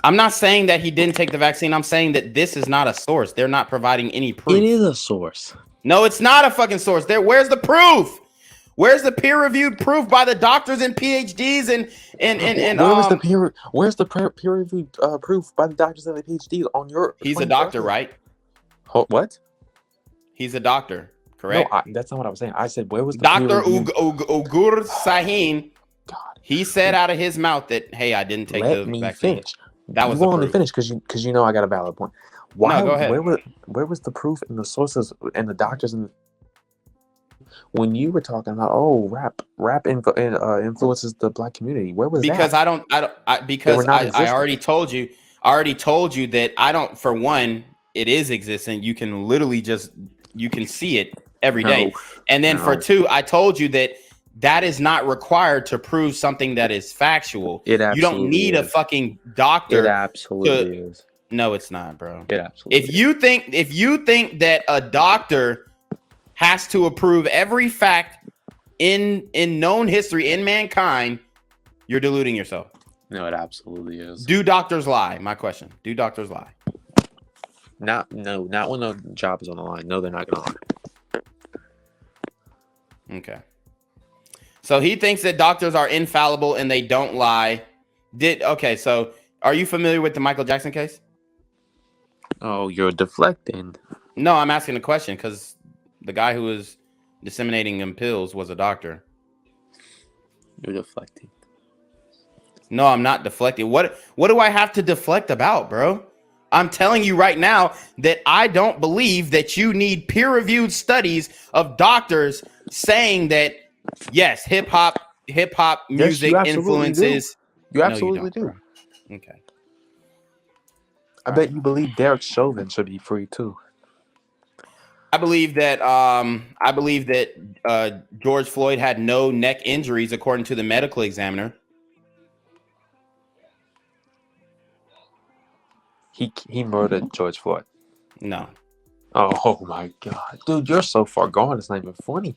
I'm not saying that he didn't take the vaccine. I'm saying that this is not a source. They're not providing any proof. It is a source. No, it's not a fucking source. Where's the proof? Where's the peer-reviewed proof by the doctors and PhDs and where's the peer-reviewed proof by the doctors and the PhDs on your? He's a doctor, right? What? He's a doctor, correct? No, that's not what I was saying. I said, where was the Dr. Ugur Sahin? He said out of his mouth that, hey, I didn't take the vaccine. Finish. That was you want to finish because you know I got a valid point. Why? No, go ahead. Where was the proof and the sources and the doctors and when you were talking about rap influences the black community? Where was because that? I already told you that I don't. For one, it is existent. You can literally you can see it every day. And then for two, I told you that is not required to prove something that is factual. It absolutely you don't need is. a fucking doctor. It absolutely is. No, it's not, bro. It absolutely. If you think that a doctor has to approve every fact in known history in mankind, you're deluding yourself. No, it absolutely is. Do doctors lie? My question. Do doctors lie? Not when the job is on the line. No, they're not gonna lie. Okay. So he thinks that doctors are infallible and they don't lie. So are you familiar with the Michael Jackson case? Oh, you're deflecting. No, I'm asking a question because the guy who was disseminating them pills was a doctor. You're deflecting. No, I'm not deflecting. What do I have to deflect about, bro? I'm telling you right now that I don't believe that you need peer-reviewed studies of doctors saying that yes, hip hop music influences. You absolutely do. Okay. I bet you believe Derek Chauvin should be free too. I believe that George Floyd had no neck injuries according to the medical examiner. He murdered George Floyd. No. Oh my god, dude, you're so far gone. It's not even funny.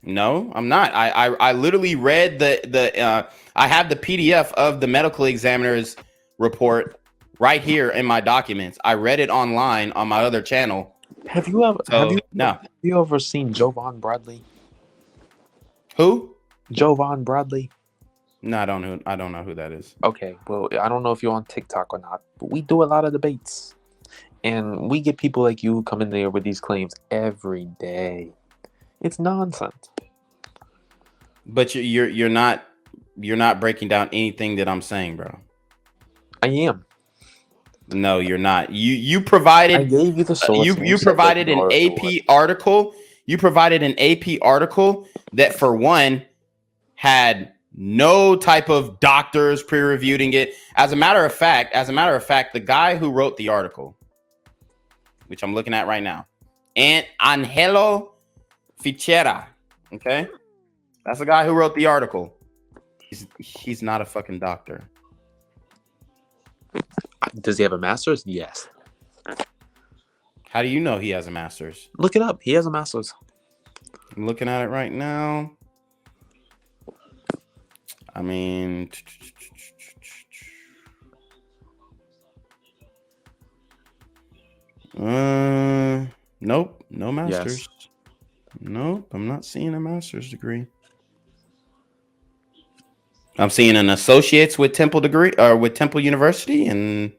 No, I'm not. I literally read the I have the PDF of the medical examiner's report right here in my documents. I read it online on my other channel. Have you ever seen Jovan Bradley? Who? Jovan Bradley. No, I don't know who that is. Okay, well, I don't know if you're on TikTok or not, but we do a lot of debates, and we get people like you who come in there with these claims every day. It's nonsense. But you're not breaking down anything that I'm saying, bro. I am. No, you're not. You provided. I gave you the source. You provided an AP article. You provided an AP article that, for one, had no type of doctors peer-reviewing it. As a matter of fact, the guy who wrote the article, which I'm looking at right now, and Angelo Fichera, okay, that's the guy who wrote the article. He's not a fucking doctor. Does he have a master's? Yes. How do you know he has a master's? Look it up. He has a master's. I'm looking at it right now. I mean, nope, no master's. Yes. Nope, I'm not seeing a master's degree. I'm seeing an associate's with Temple degree or with Temple University, and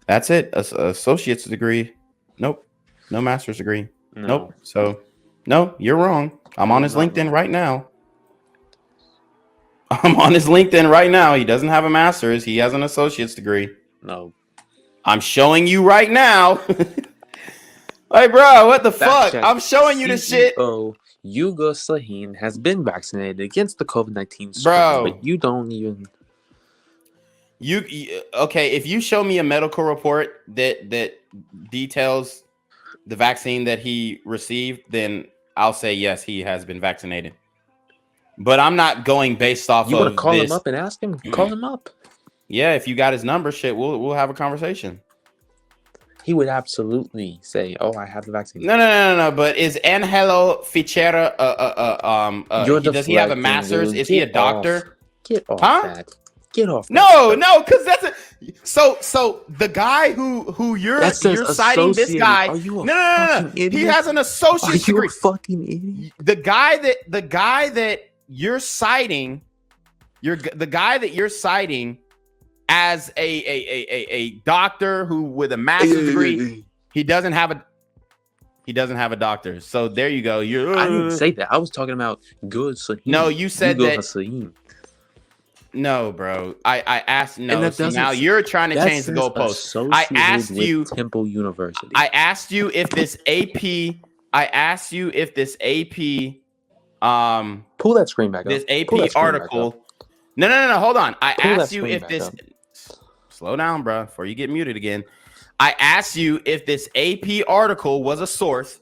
that's it. Associate's degree. Nope, no master's degree. No. Nope. So, no, you're wrong. I'm on his LinkedIn right now. I'm on his LinkedIn right now. He doesn't have a master's. He has an associate's degree. No. I'm showing you right now. Hey, bro, what the fuck? I'm showing you the shit. Yuga Sahin has been vaccinated against the COVID-19 strain, bro. But you don't even. Okay? If you show me a medical report that details the vaccine that he received, then I'll say yes, he has been vaccinated. But I'm not going based off You of want to call this. him up and ask him? Call him up. Yeah, if you got his number, shit, we'll have a conversation. He would absolutely say, "Oh, I have the vaccine." No. But is Angelo Fichera does he have a master's? Dude. Is he a doctor? Get off Huh? that. Get off. No, because that's a so the guy who you're citing this guy. Are you a No. fucking idiot? He has an associate's degree. Are you a fucking idiot? The guy that you're citing, the guy that you're citing as a doctor who with a master's degree, he doesn't have a doctor. So there you go. I didn't say that. I was talking about good Sahin. No, you said that. Sahin. No, bro. I asked. No, And see, now you're trying to change the goalpost. I asked you. Temple University. I asked you if this AP. Pull that screen back up. This AP article. No. Hold on. I asked you if this. Slow down, bro, before you get muted again. I asked you if this AP article was a source.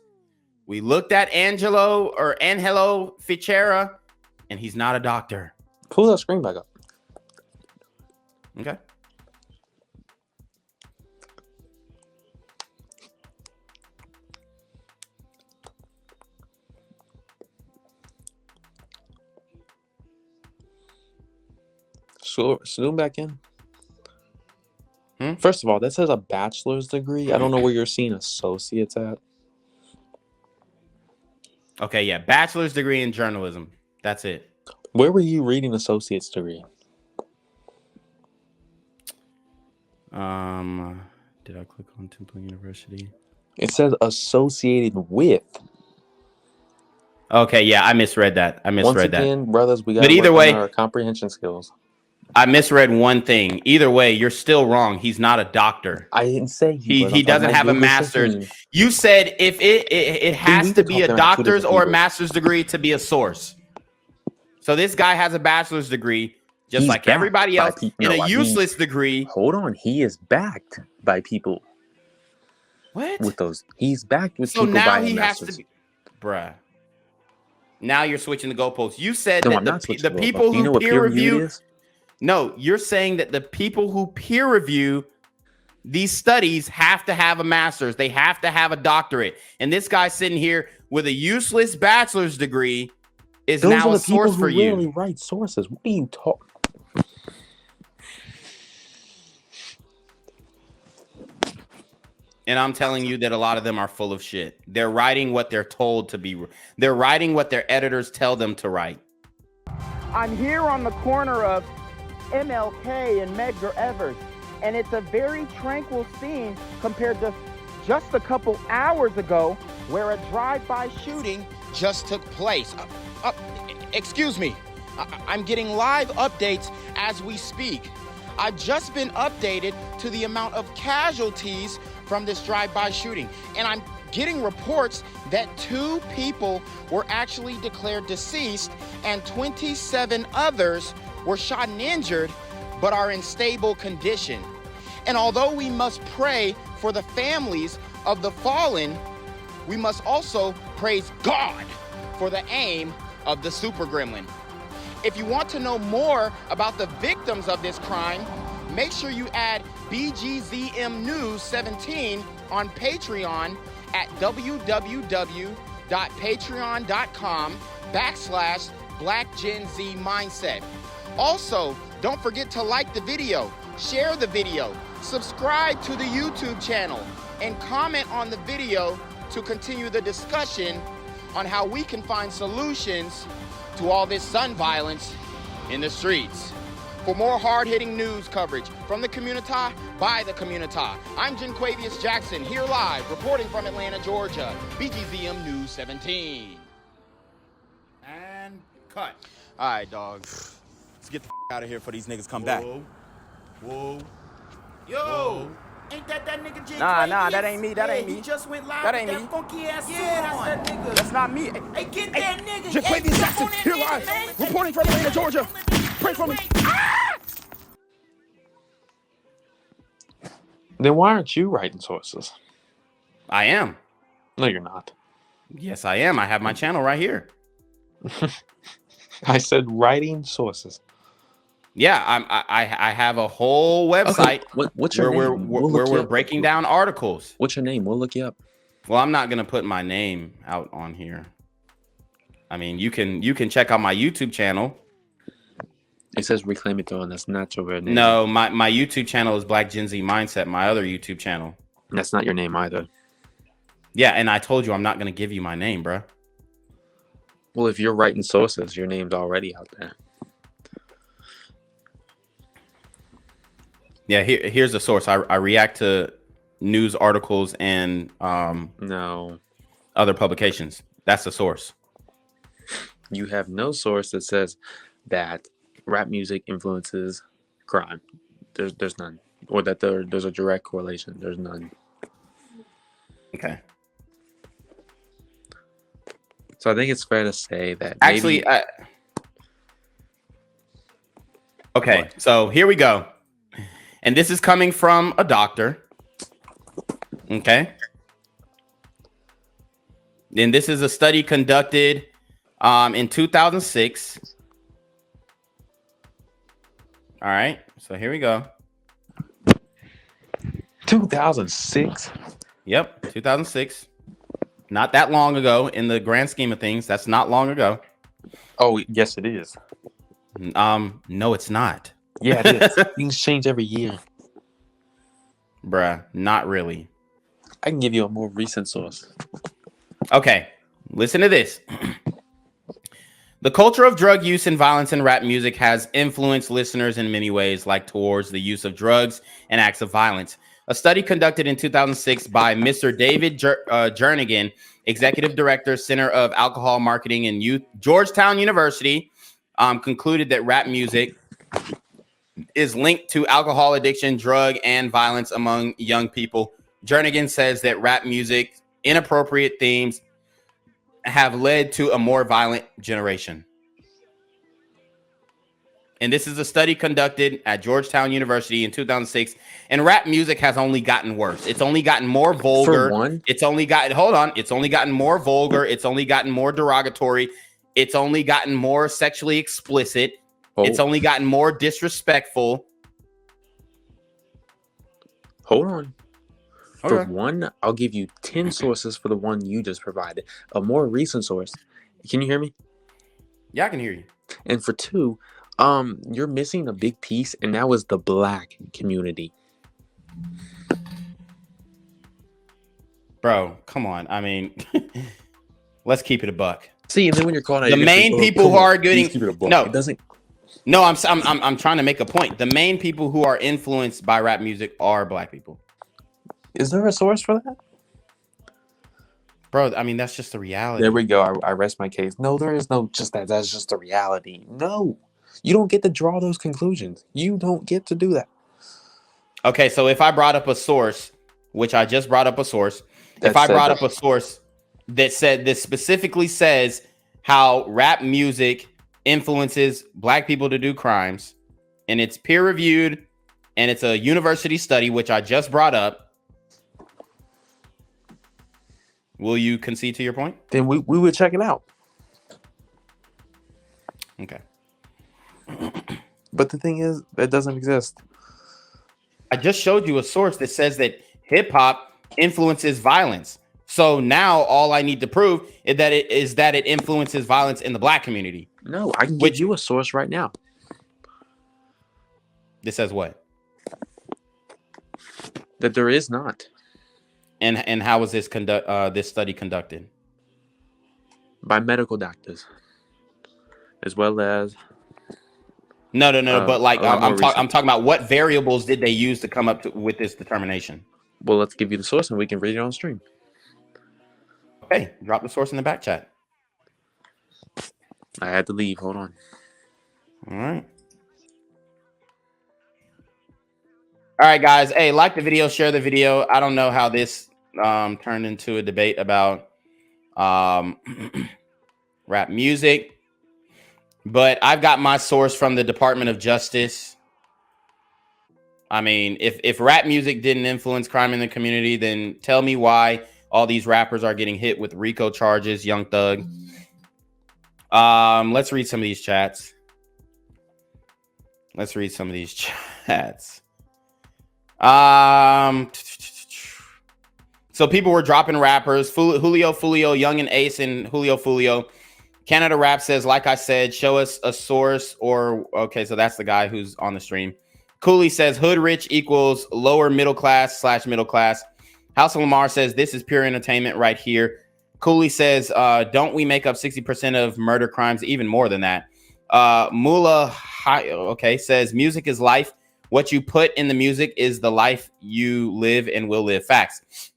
We looked at Angelo Fichera, and he's not a doctor. Pull that screen back up. Okay. Zoom back in. First of all, that says a bachelor's degree. I don't know where you're seeing associates at. Okay, yeah, bachelor's degree in journalism. That's it. Where were you reading associate's degree? Did I click on Temple University? It says associated with. Okay, yeah, I misread that. Once again, brothers, we got but either way, our comprehension skills. I misread one thing. Either way, you're still wrong. He's not a doctor. I didn't say he doesn't have a master's. You said if it has to be a doctor's or a master's degree to be a source. So this guy has a bachelor's degree, just like everybody else, in a useless degree. Hold on, he is backed by people. What? With those, he's backed with so people now buying he masters. has to be, bruh. Now you're switching the goalposts. You said No, that I'm not switching the the people goalposts. Do you know who what peer peer reviewed review. is? No, you're saying that the people who peer review these studies have to have a master's. They have to have a doctorate. And this guy sitting here with a useless bachelor's degree is Those now are a the people source who for you. rarely write sources. What are you talking? And I'm telling you that a lot of them are full of shit. They're writing what they're told to be. They're writing what their editors tell them to write. I'm here on the corner of MLK and Medgar Evers, and it's a very tranquil scene compared to just a couple hours ago where a drive-by shooting just took place. Excuse me, I'm getting live updates as we speak. I've just been updated to the amount of casualties from this drive-by shooting, and I'm getting reports that 2 people were actually declared deceased and 27 others were shot and injured but are in stable condition. And although we must pray for the families of the fallen, we must also praise God for the aim of the super gremlin. If you want to know more about the victims of this crime, make sure you add BGZM News 17 on Patreon at www.patreon.com/blackgenzmindset. Also, don't forget to like the video, share the video, subscribe to the YouTube channel, and comment on the video to continue the discussion on how we can find solutions to all this gun violence in the streets. For more hard-hitting news coverage from the community, by the community, I'm Jenquavius Jackson, here live, reporting from Atlanta, Georgia, BGZM News 17. And cut. All right, dog. Let's get the out of here before these niggas come back. Whoa. Yo. Ain't that nigga J? Nah, that ain't me. That ain't me. He just went live. That ain't with me. Funky ass that's that nigga. That's not me. Hey, get that nigga. Jenquavius Jackson, here live, reporting from Atlanta, Georgia. Pray for me. Then why aren't you writing sources? I am. No, you're not. Yes, I am. I have my channel right here. I said writing sources. Yeah, I have a whole website. Okay. What's your name? Where we're breaking down articles. What's your name? We'll look you up. Well, I'm not gonna put my name out on here. I mean, you can check out my YouTube channel. It says Reclaim It Though, and that's not your real name. No, my YouTube channel is Black Gen Z Mindset, my other YouTube channel. That's not your name either. Yeah, and I told you I'm not going to give you my name, bro. Well, if you're writing sources, your name's already out there. Yeah, here's the source. I react to news articles and no other publications. That's the source. You have no source that says that rap music influences crime. There's none, or that there's a direct correlation. There's none. Okay. So I think it's fair to say that actually, okay. What? So here we go, and this is coming from a doctor. Okay. Then this is a study conducted in 2006. All right, so here we go. 2006? Yep, 2006. Not that long ago in the grand scheme of things. That's not long ago. Oh, yes, it is. No, it's not. Yeah, it is. Things change every year. Bruh, not really. I can give you a more recent source. Okay, listen to this. The culture of drug use and violence in rap music has influenced listeners in many ways, like towards the use of drugs and acts of violence. A study conducted in 2006 by Mr. David Jernigan, Executive Director, Center of Alcohol Marketing and Youth, Georgetown University, concluded that rap music is linked to alcohol addiction, drug, and violence among young people. Jernigan says that rap music, inappropriate themes, have led to a more violent generation. And this is a study conducted at Georgetown University in 2006. And rap music has only gotten worse. It's only gotten more vulgar. For one? It's only gotten, hold on. It's only gotten more vulgar. It's only gotten more derogatory. It's only gotten more sexually explicit. Oh. It's only gotten more disrespectful. Hold on. For one, I'll give you 10 sources for the one you just provided. A more recent source. Can you hear me? Yeah, I can hear you. And for two, you're missing a big piece, and that was the Black community. Bro, come on. I mean, let's keep it a buck. See, and then when you're calling the main people who are getting no, it doesn't. No, I'm trying to make a point. The main people who are influenced by rap music are Black people. Is there a source for that? Bro, I mean, that's just the reality. There we go. I rest my case. No, there is no just that. That's just the reality. No, you don't get to draw those conclusions. You don't get to do that. Okay, so if I brought up a source, which I just brought up a source, if I brought up a source that said this specifically says how rap music influences Black people to do crimes, and it's peer reviewed, and it's a university study, which I just brought up. Will you concede to your point? Then we would check it out. Okay. But the thing is, that doesn't exist. I just showed you a source that says that hip hop influences violence. So now all I need to prove is that it influences violence in the Black community. No, I can give you a source right now. This says what? That there is not. And how was this this study conducted? By medical doctors, as well as no. But like I'm talking about what variables did they use to come up with this determination? Well, let's give you the source and we can read it on stream. Okay, drop the source in the back chat. I had to leave. Hold on. All right. All right, guys. Hey, like the video, share the video. I don't know how this turned into a debate about rap music, but I've got my source from the Department of Justice. I mean, if rap music didn't influence crime in the community, then tell me why all these rappers are getting hit with RICO charges, Young Thug. Let's read some of these chats. So people were dropping rappers. Julio Fulio, Young and Ace, and Julio Fulio. Canada Rap says, like I said, show us a source or okay, so that's the guy who's on the stream. Cooley says hood rich equals lower middle class / middle class. House of Lamar says this is pure entertainment right here. Cooley says, don't we make up 60% of murder crimes? Even more than that. Mula says music is life. What you put in the music is the life you live and will live. Facts.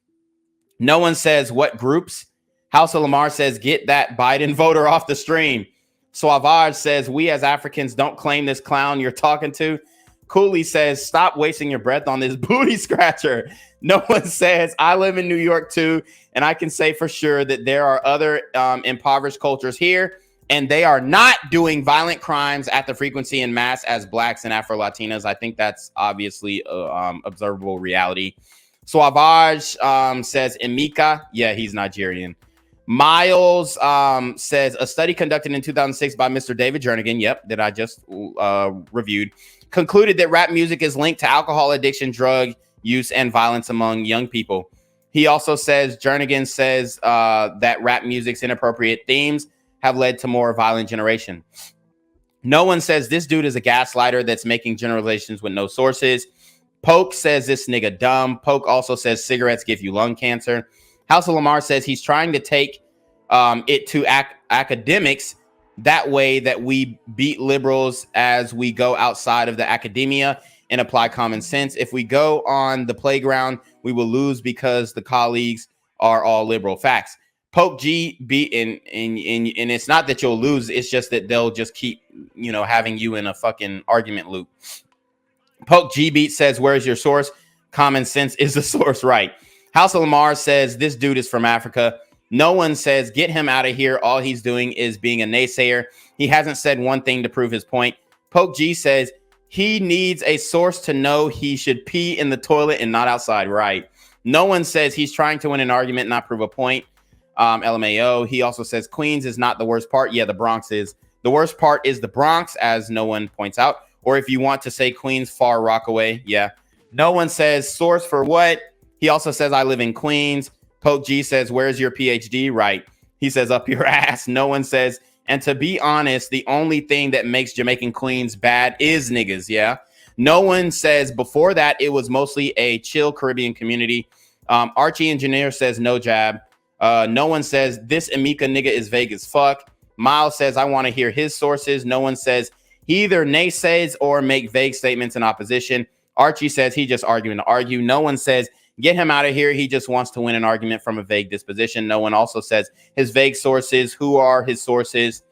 No one says what groups. House of Lamar says get that Biden voter off the stream. Suavage says we as Africans don't claim this clown you're talking to. Cooley says stop wasting your breath on this booty scratcher. No one says I live in New York too, and I can say for sure that there are other impoverished cultures here, and they are not doing violent crimes at the frequency and mass as Blacks and Afro-Latinas. I think that's obviously observable reality. Suavage says Emeka. Yeah, he's Nigerian. Miles says a study conducted in 2006 by Mr. David Jernigan, yep, that I just reviewed, concluded that rap music is linked to alcohol addiction, drug use, and violence among young people. He also says, Jernigan says that rap music's inappropriate themes have led to more violent generation. No one says this dude is a gaslighter that's making generalizations with no sources. Poke says this nigga dumb. Poke also says cigarettes give you lung cancer. House of Lamar says he's trying to take it to academics that way that we beat liberals as we go outside of the academia and apply common sense. If we go on the playground, we will lose because the colleagues are all liberal. Facts. Poke G beat and it's not that you'll lose. It's just that they'll just keep, having you in a fucking argument loop. Poke G Beat says, where's your source? Common sense is the source, right? House of Lamar says this dude is from Africa. No one says get him out of here. All he's doing is being a naysayer. He hasn't said one thing to prove his point. Poke G says he needs a source to know he should pee in the toilet and not outside, right? No one says he's trying to win an argument, not prove a point. LMAO. He also says Queens is not the worst part. Yeah, the Bronx is. The worst part is the Bronx, as no one points out. Or if you want to say Queens, Far Rockaway. Yeah. No one says source for what. He also says I live in Queens. Poke G says, where's your PhD? Right. He says up your ass. No one says, and to be honest, the only thing that makes Jamaican Queens bad is niggas. Yeah. No one says before that it was mostly a chill Caribbean community. Archie Engineer says no jab. No one says this Emika nigga is vague as fuck. Miles says I want to hear his sources. No one says he either naysays or make vague statements in opposition. Archie says he just arguing to argue. No one says get him out of here. He just wants to win an argument from a vague disposition. No one also says his vague sources. Who are his sources?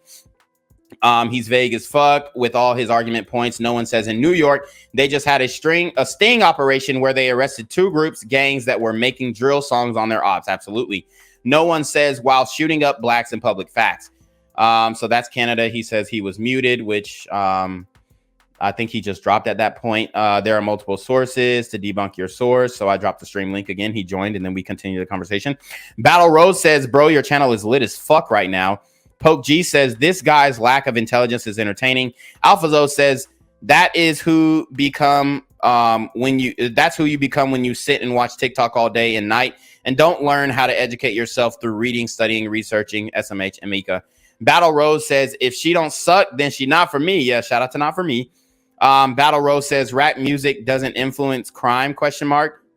He's vague as fuck with all his argument points. No one says in New York, they just had a sting operation where they arrested 2 groups, gangs that were making drill songs on their ops. Absolutely. No one says while shooting up blacks in public. Facts. So that's Canada. He says he was muted, which I think he just dropped at that point. There are multiple sources to debunk your source. So I dropped the stream link again. He joined and then we continue the conversation. Battle Rose says, bro, your channel is lit as fuck right now. Poke G says this guy's lack of intelligence is entertaining. AlphaZo says that is who become that's who you become when you sit and watch TikTok all day and night and don't learn how to educate yourself through reading, studying, researching. SMH Amika. Battle Rose says if she don't suck, then she not for me. Yeah, shout out to not for me. Battle Rose says rap music doesn't influence crime? ?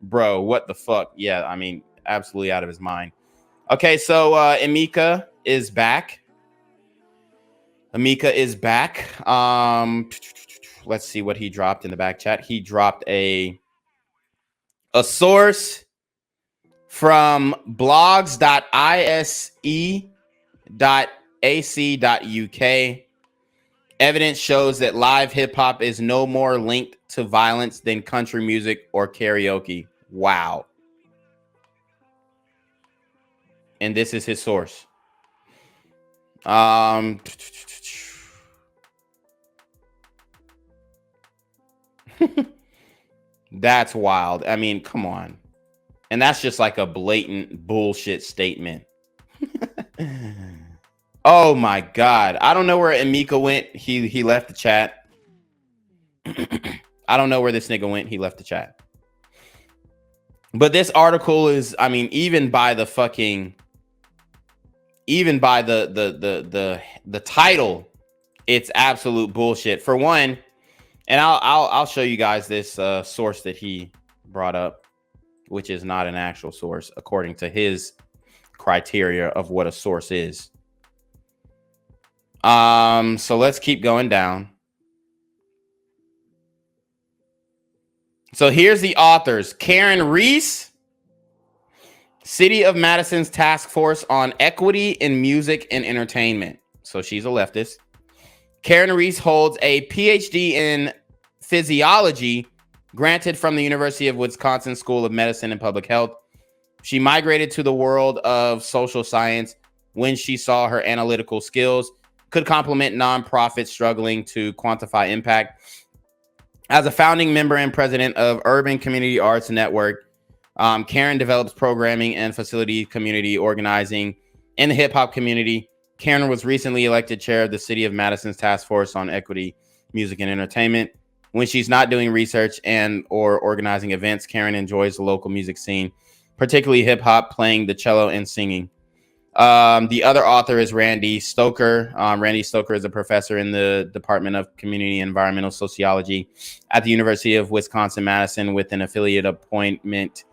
Bro, what the fuck? Yeah, I mean, absolutely out of his mind. Okay, so Emika is back. Amika is back. Let's see what he dropped in the back chat. He dropped a source from blogs.ise.ac.uk. Evidence shows that live hip hop is no more linked to violence than country music or karaoke. Wow. And this is his source. That's wild. I mean, come on. And that's just like a blatant bullshit statement. Oh my God. I don't know where Emika went. He left the chat. I don't know where this nigga went. He left the chat. But this article is, I mean, even by the title, it's absolute bullshit. For one, and I'll show you guys this source that he brought up, which is not an actual source according to his criteria of what a source is. So let's keep going down. So here's the authors. Karen Reese, City of Madison's Task Force on Equity in Music and Entertainment. So she's a leftist. Karen Reese holds a PhD in physiology granted from the University of Wisconsin School of Medicine and Public Health. She migrated to the world of social science when she saw her analytical skills could complement nonprofits struggling to quantify impact. As a founding member and president of Urban Community Arts Network, Karen develops programming and facility community organizing in the hip hop community. Karen was recently elected chair of the City of Madison's Task Force on Equity, Music, and Entertainment. When she's not doing research and or organizing events, Karen enjoys the local music scene, particularly hip hop, playing the cello and singing. The other author is Randy Stoker. Randy Stoker is a professor in the Department of Community and Environmental Sociology at the University of Wisconsin-Madison with an affiliate appointment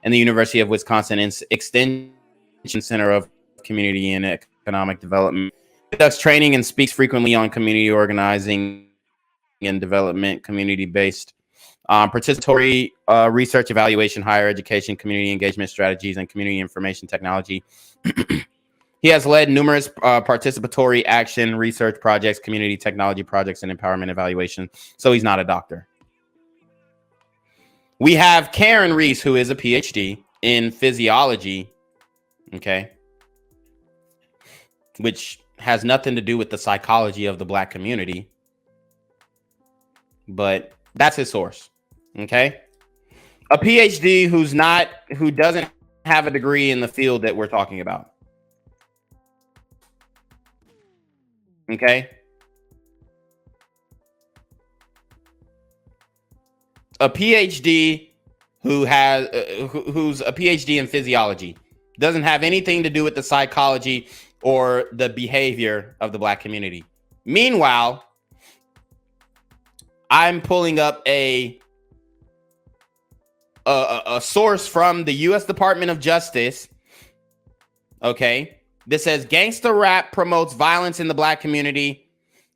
in the University of Wisconsin Extension Center of Community and Economic Development. He conducts training and speaks frequently on community organizing and development, community-based participatory research, evaluation, higher education, community engagement strategies, and community information technology. He has led numerous participatory action research projects, community technology projects, and empowerment evaluation. So he's not a doctor. We have Karen Reese, who is a PhD in physiology, okay, which has nothing to do with the psychology of the Black community, but that's his source, okay? A PhD who doesn't have a degree in the field that we're talking about, okay? A PhD who's a PhD in physiology doesn't have anything to do with the psychology or the behavior of the Black community. Meanwhile, I'm pulling up a source from the U.S. Department of Justice, okay, that says gangsta rap promotes violence in the Black community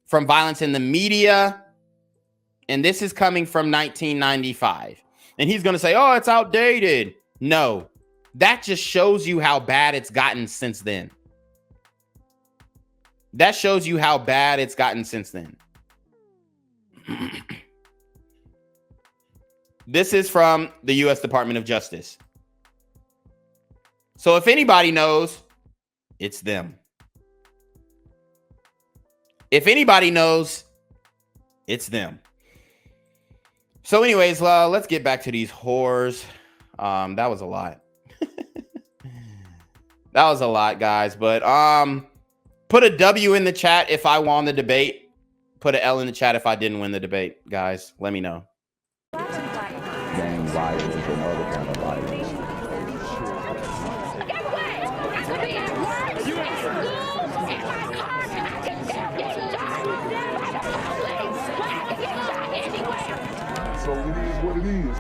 from violence in the media, and this is coming from 1995. And he's going to say, oh, it's outdated. No, that just shows you how bad it's gotten since then. That shows you how bad it's gotten since then. This is from the U.S. Department of Justice. So if anybody knows, it's them. If anybody knows, it's them. So anyways, let's get back to these whores. That was a lot. That was a lot, guys. But put a W in the chat if I won the debate. Put an L in the chat if I didn't win the debate, guys. Let me know. Gang violence and other kind of violence. Guess what? I could be at work, in school, in my car, and I can still get shot by the police. But I can get shot anywhere. So it is what it is.